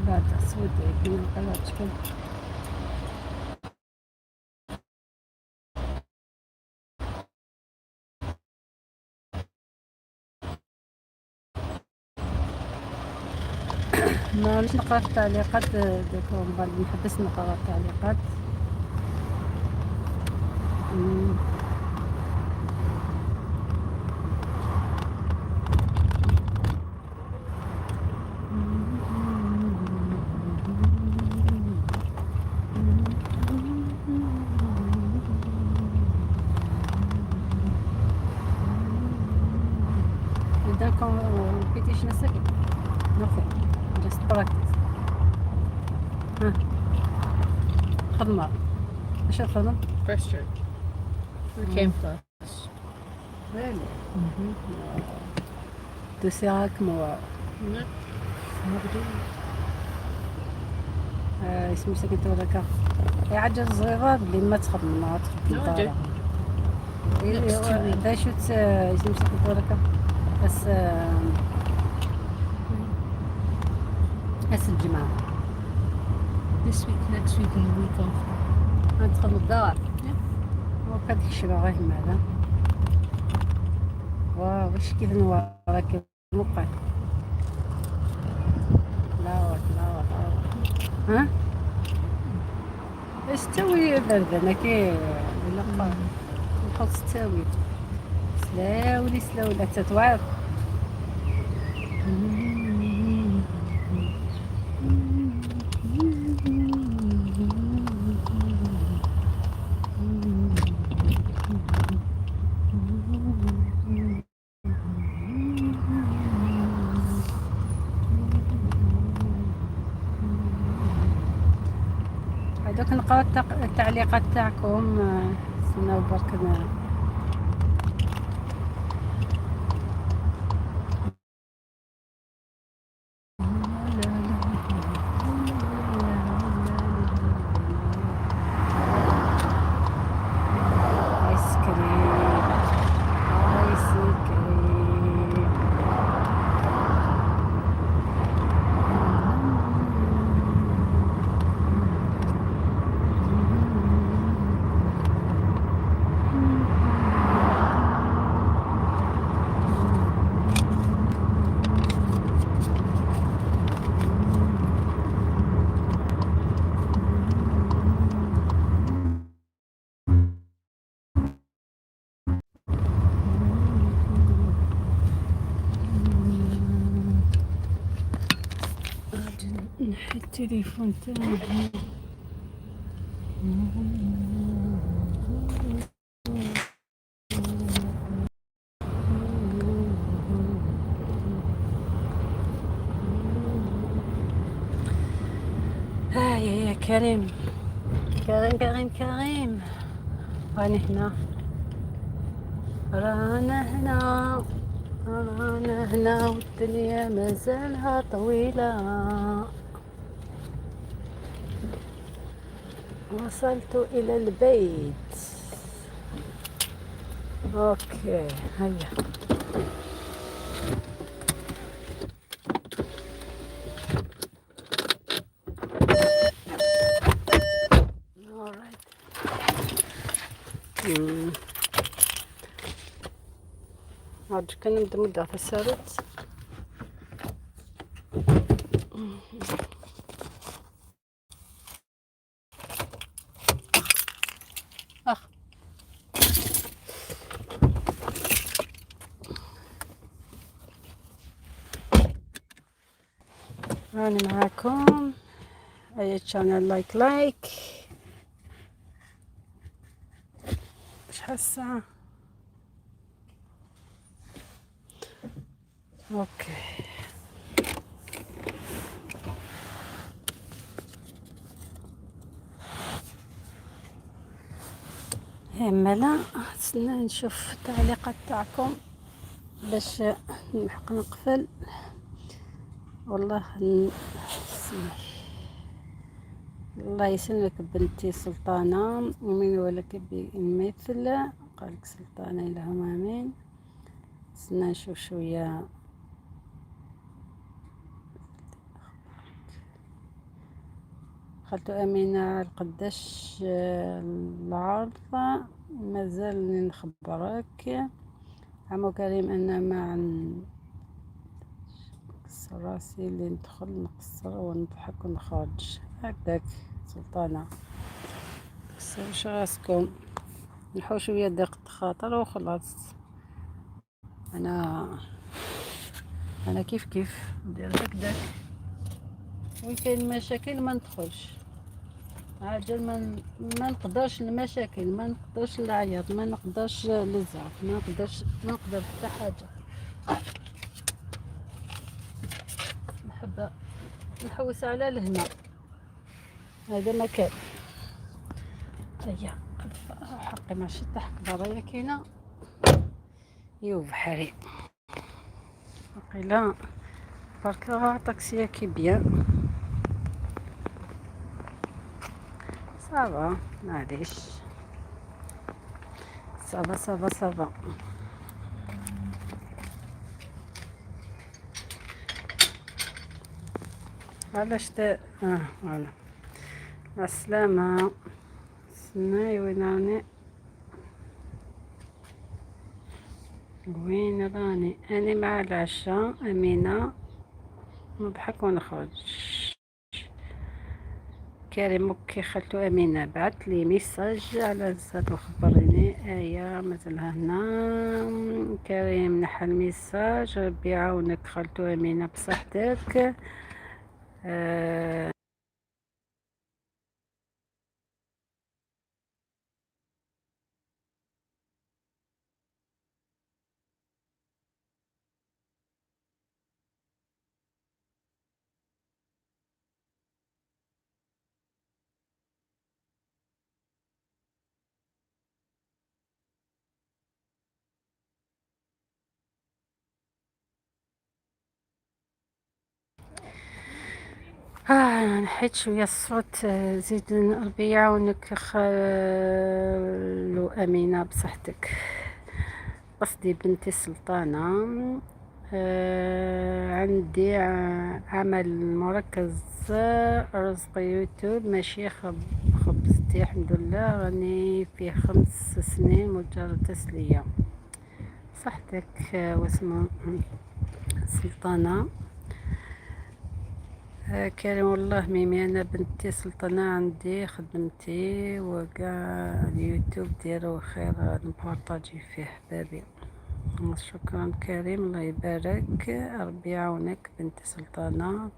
بعد اسود من قلاتكم. ما مش نقرا التعليقات دوك، من بعد نحبس نقرا التعليقات. مم. Donc on repetition a second. Nothing. Just practice. ها خدمة. ايش الخدمة؟ Breaststroke. We came first. Really? Tu sais comment No. اسمه سكت ولا يعجز صغيرة اللي ما تخدم ما تخدم No, I do. Next 2 weeks. ده شو اسمه سكت ولا بس هسه الجماعة This week, next week, and the week after. ندخل الدار. وقد يشرى غير ماذا. واو وش كذا نوراك مقعد. لا ها ايش تسوي بردنا كي ولا نحط تسوي سلاولي لا تتوعد. هذوك نقرا التعليقات تاعكم. استناو برك ايس كريم ايس كريم. نحي التليفون تاعي. يا كريم كريم راني هنا رانا هنا والدنيا مازالها طويلة. وصلت إلى البيت. أوكي هيا. عاد كان نبدا مدة في السادس. أخ راني معاكم. اي شانل لايك شحال الساعة؟ اوكي. اما لا نستنى نشوف التعليقات تاعكم باش نلحق نقفل. والله سمح. الله يسلمك بنتي سلطانة، ومن ولك بمثل قالك سلطانة اللهم امين. نستنى نشوف شوية. خالته أمينة القداش العرض مازال نخبرك. عمو كريم أنا مع نكسر راسي اللي ندخل نقصر ونضحك ونخرج هكذاك. سلطانة متكسروش راسكم، نحو شوية ضيق خاطر وخلاص. أنا كيف ندير هكذاك، وين كاين مشاكل ما ندخلش عاجل. ما نقدرش المشاكل، ما نقدرش العياط، ما نقدرش الزعف، ما نقدر حتى حاجه. نحب نحوس على الهنا، هذا مكان. هيا حقي ما شفت حق برايا كاينه يو بحري وقيلا بركا طاكسيه كي بيان صافا. معليش صافا. علاش فوالا. مع السلامه. سناي وين راني أنا مع العشاء أمينة نضحك ونخرج. كريم اوكي. خالتو أمينة بعت لي ميساج على زاد وخبريني آية مازالها هنا. كريم نحى الميساج. ربي يعاونك خالتو أمينة بصحتك. نحيت شوية الصوت. زيد ربي يعاونك خالو أمينة بصحتك. قصدي بنتي سلطانة. عندي عمل مركز رزق يوتيوب ماشي خبزتي الحمد لله. راني فيه 5 سنين مجرد تسلية. صحتك واسمه سلطانة. كريم والله ميمي أنا بنتي سلطانة عندي خدمتي وقع اليوتيوب ديالو خير نبارطاجي فيه حبابي. شكرا كريم الله يبارك. ربي يعاونك بنتي سلطانة.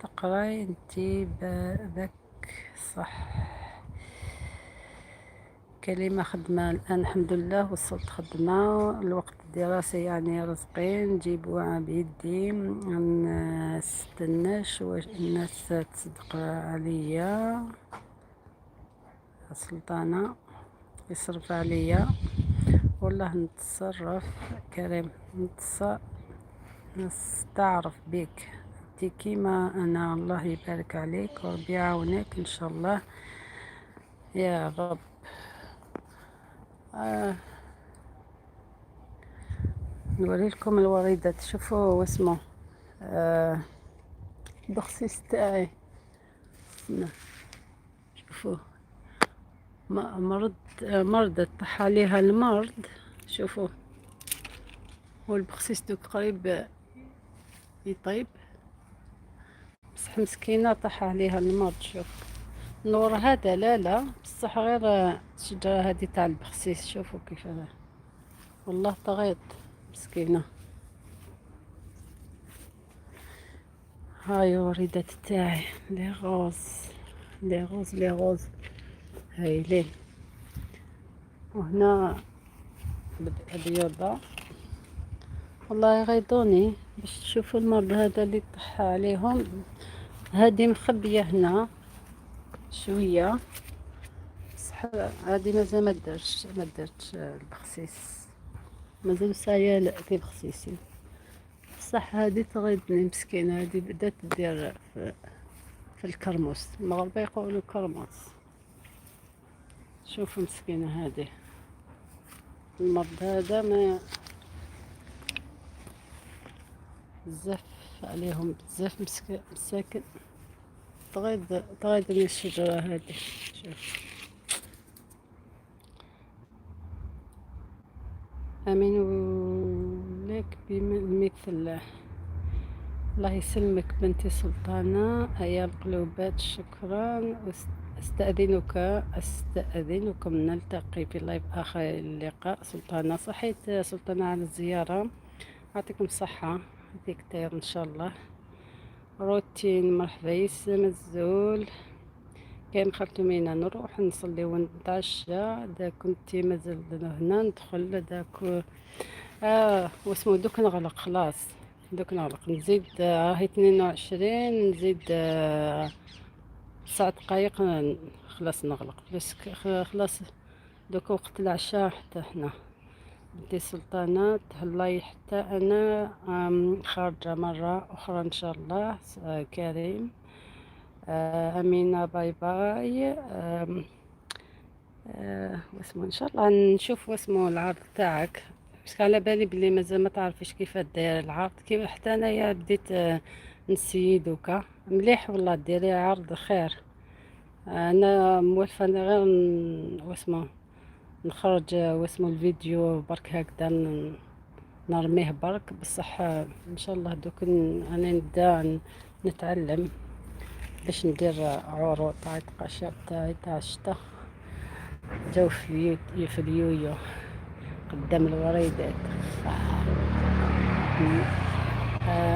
تقراي انتي بك صح. كلمة خدمة الآن الحمد لله وصلت خدمة. الوقت الدراسي يعني رزقين نجيبوها بيدي. منستناش واش الناس تصدق عليا. سلطانة يصرف عليا والله نتصرف. كريم نستعرف بك انتي كيما انا. الله يبارك عليك وربي يعاونك ان شاء الله يا رب. نوري لكم الوريدات. شوفوا واسمه بخسيس تاعي. شوفوا مرض طاح عليها المرض. شوفوا والبخسيس دوك قريب يطيب بصح مسكينة طاح عليها المرض. شوف نور هذا لا بصح غير الشجرة هذه تاع البخسيس. شوفوا كيف هذا والله طغيت مسكينة. هاي وريدات تاعي لي غوز، لي غوز هايلين. وهنا البيضة، والله يغيظوني باش تشوفوا المرض هذا اللي طح عليهم. هادي مخبية هنا شوية، بصح هادي مازال ما درتش البخسيس، مازال سايا في بخسيسي. بصح هادي تغيظني مسكينة، هادي بدات دير في الكرموس، المغاربة يقولوا كرموس. شوفوا مسكينة هادي، المرض هذا ما بزاف عليهم، بزاف مساكن. تغيظ من الشجرة هادي. شوف، امين ولك بمثل. الله يسلمك بنتي سلطانة، أيا القلوبات شكرا. أستأذنكم نلتقي في لايف آخر اللقاء. سلطانة، صحيت سلطانة على الزيارة، يعطيكم الصحة، يعطيك خير إن شاء الله. روتين مرحبا يسلم الزول. كاين خالتو نروح نصلي ونتعشى، دا كنتي مازال هنا ندخل داك. واسمو دوك نغلق خلاص، دوك نغلق نزيد. راهي 22، نزيد 9 دقايق خلاص نغلق. بس خلاص دوك وقت العشاء حتى حنا. بنتي سلطانة تهلاي حتى أنا خارجة مرة أخرى إن شاء الله. كريم. أمينة باي باي. واسمو إن شاء الله نشوف واسمو العرض تاعك، بس على بالي بلي مازال ما تعرفيش كيف داير العرض. كيف حتى أنايا بديت نسيي دوكا مليح والله. ديري عرض خير. أنا موالفة غير واسمو نخرج واسمو الفيديو برك هكذا نرميه برك. بصح ان شاء الله دوك انا نبدا نتعلم باش ندير عروض تاع القشا تاع الشتا، جو في اليويو قدام الوريدات.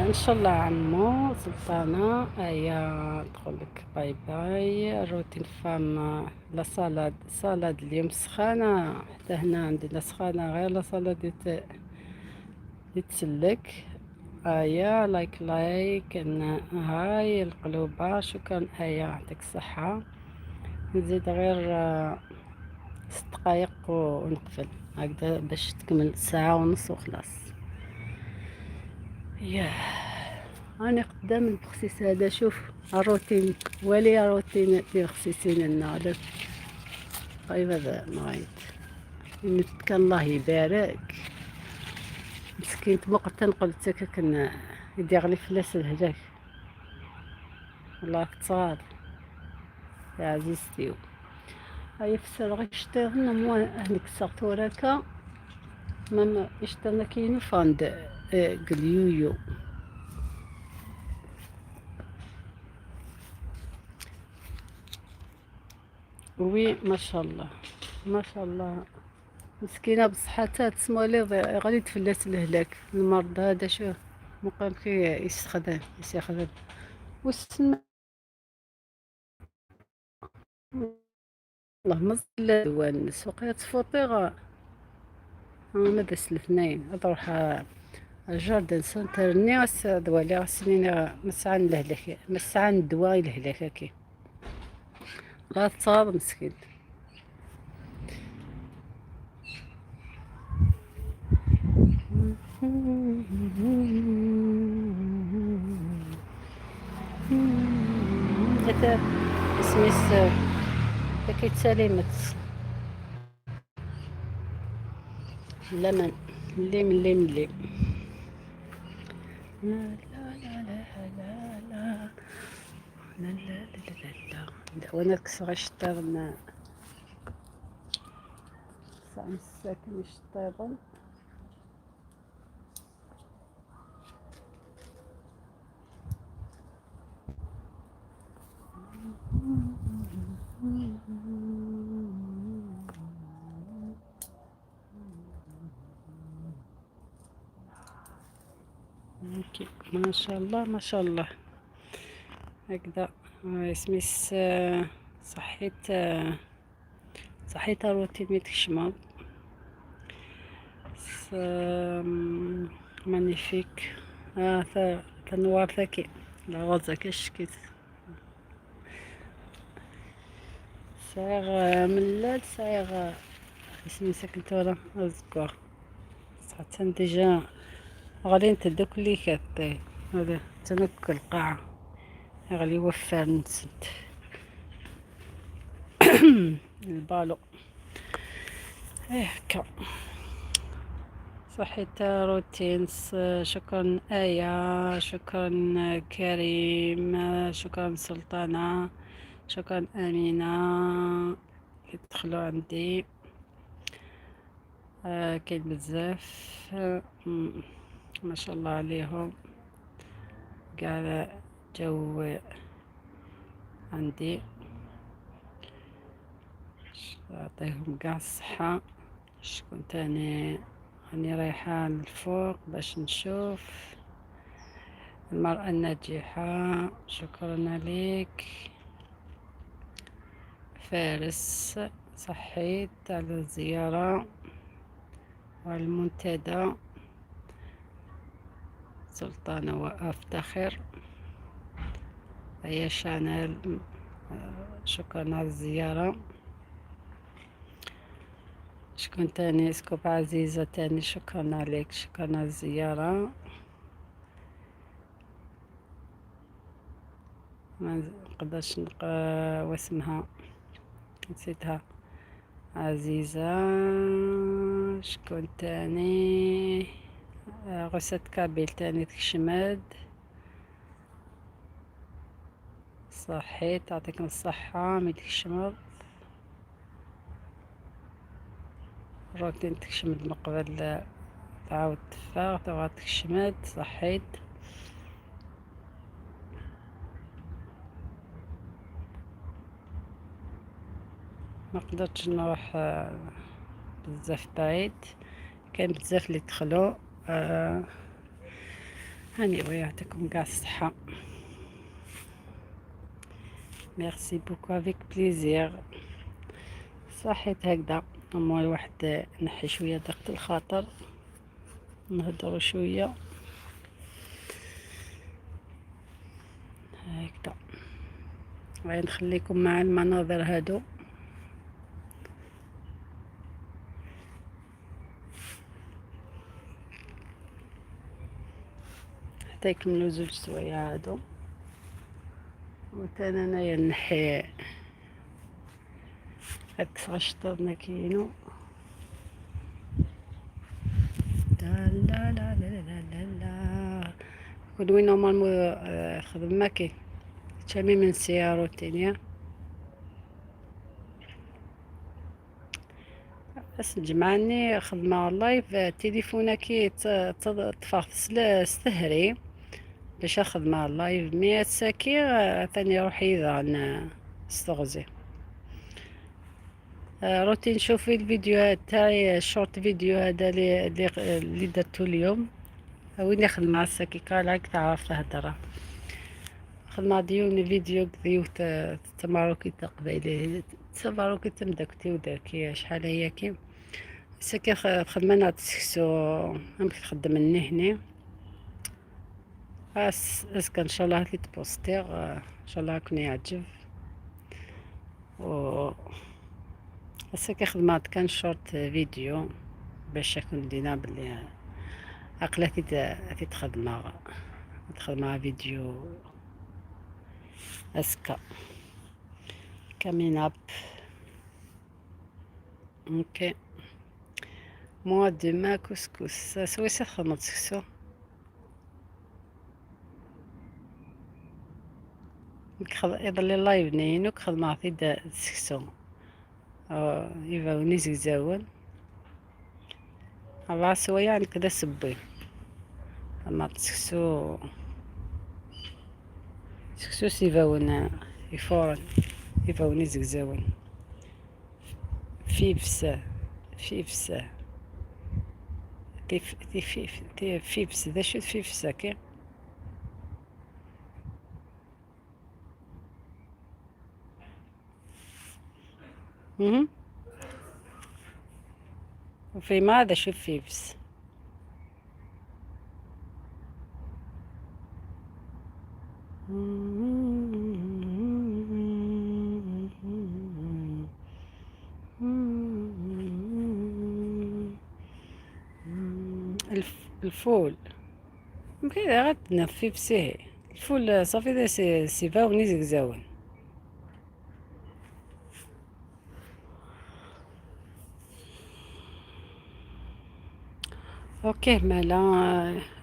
ان شاء الله عمو سلطانة. ايا تقولك باي باي. روتين فام. لا صالاد اليوم سخانة، حتى هنا عندنا سخانة غير لا صالاد يتسلك. ايا لايك هاي القلوبة شكرا. ايا يعطيك الصحة. نزيد غير 6 دقايق ونقفل هكذا باش تكمل ساعة ونص وخلاص. ياه، أنا قدام البخسيس هذا. شوف الروتين ولي روتين ديال الخسيسين النهار. طيب هذا نغيت كان الله يبارك. مسكين تبقى تنقل كنا يدي غلي فلاس الهجاك. الله تصار يا عزيزتي. هاي فسر غير شتيغنا مو هنيك الساطوركا ماما اشترنا كينو فاند قليويو. وي ما شاء الله ما شاء الله. مسكينة بصحتها تسمى لي غادي تفلت الهلاك. المرض هذا شو مقام كي يستخدم والسن. والله مزل دوان سوقيات فوطيغا. أنا بس الاثنين أروح الجاردن سنتر ناس دوالي سنين مسعان لهلاك، مسعان دواي لهلاكاكي. لا تصاب مسكين. هذا سميس كيتسالي لمن لم لم لم. لا لا لا لا لا لا لا لا لا لا. وانا كسر اشتغلنا ساعة الساكن اشتغل. ما شاء الله ما شاء الله. هكذا. سميس صحيت صحيت روتين ميتكشمض مانيفيك. تنوار ذكي لا غوز كشكيت صايغ ملال صايغ اسمي سكنتورة أذكر صحت ديجا غادي نتدوك لي كطي هذا تنك القاعة غالي وفر نسد البالو هكا. صحيت روتين. شكرا آية، شكرا كريم، شكرا سلطانة، شكرا أمينة يدخلوا عندي. كاين بزاف ما شاء الله عليهم قاع جو عندي. يعطيهم قاع الصحة. شكون تاني؟ راني رايحة للفوق باش نشوف المرأة الناجحة. شكرا عليك فارس. صحيت على الزيارة والمنتدى. سلطانة وأفتخر. هي شانيل. شكرا على الزيارة. شكون تاني؟ سكوب عزيزة تاني شكرا عليك، شكرا على الزيارة. ما نقدرش واسمها نسيتها. عزيزة. شكون تاني؟ غسة كابيل تاني تكشمد. صحيت تعطيكم الصحة ميتكشمض. روتين تكشمد من قبل تعاود تفاغ تعاود تكشمد. صحيت. ما قدرتش نروح بزاف بعيد، كاين بزاف اللي دخلوا. هاني ويعطيكم قاع الصحة. ميرسي بوكو افيك بليزير. صحيت هكذا اما الواحد نحي شوية ضغط الخاطر نهضروا شوية هكذا. غادي نخليكم مع المناظر هادو. حتى يكملوا 2 سوايع هادو وتانا انايا نحي هاد 19 كيلو. لا لا لا لا لا لا لا. كل وين نورمالمون خدمة كي تشامي من سيارة يا بس نجمعني خدمة لايف تليفونك تفاصل استهري باش خدمة لايف 100 ساكي ثاني روحي إذا نستغزي. روتي نشوفي الفيديوهات تاعي شورت فيديو هذا اللي درتو اليوم وين نخدم مع الساكيكا راك تعرف تهدر خدمة ديوني فيديو كذيو تماروكي تقبيلي تماروكي تمدكتي وداكي شحال هي كي ساكي خدمة نعطيكسو هم تخدم مني هنا اسكا ان شاء الله اللي تبوستيغ ان شاء الله يكون يعجب. و ساكي خدمات كان شورت فيديو باش يكون لينا بلي عقلتي تخدم فيديو اسكا كامين اب. اوكي موا دوما كسكس سوي خدمة سكسو يضل اللايف نينوك خدمة عطي سكسو يفاوني زيزاون 4 سوايع يعني كدا سبي اما سكسو سيفاون يفورن يفاوني زيزاون فيبسا فيبسا فيبس ذا شو فيبسا كي مهم. وفي ماذا شوفي بس. الفول يمكن غاد نفي بسيه. الفول صافي دا سيفاوني زكزاون. اوكي مالا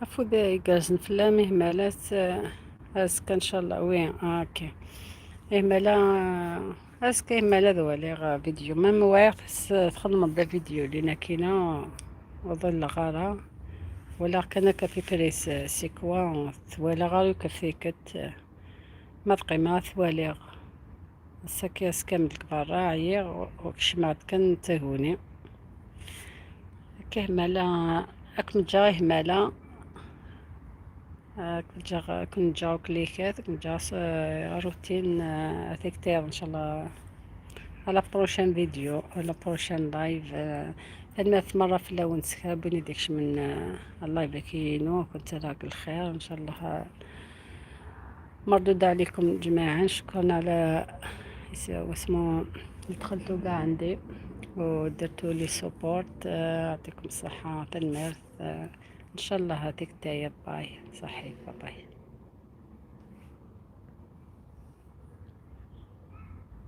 عفو دا يقاز نفلامي مالات اسكا ان شاء الله وين اوكي ايه مالا اسكا مالا ذوالي غا فيديو مام واقف تخدم دا فيديو لينا كينا وظل غارة ولا كان كفي فريس سيكوا ثوالا غارو كفي كت ما تقيمة ثوالي ساكي اسكام الكبار عيا وكشمعت كان تهوني كيه مالا اك مجاه مالا كنت جاو كليكات كنت جا روتين تكتير ان شاء الله على بروشان فيديو على بروشان لايف ثلاث مرة في اللون سكابوني ديكش من اللايف كينو كنت راك الخير ان شاء الله مردود عليكم جميعا شكرا على واسمو دخلتوا كاع عندي ودرتوا لي سبورت يعطيكم الصحة تنمير ان شاء الله هاتيك تايا باي صحيح باي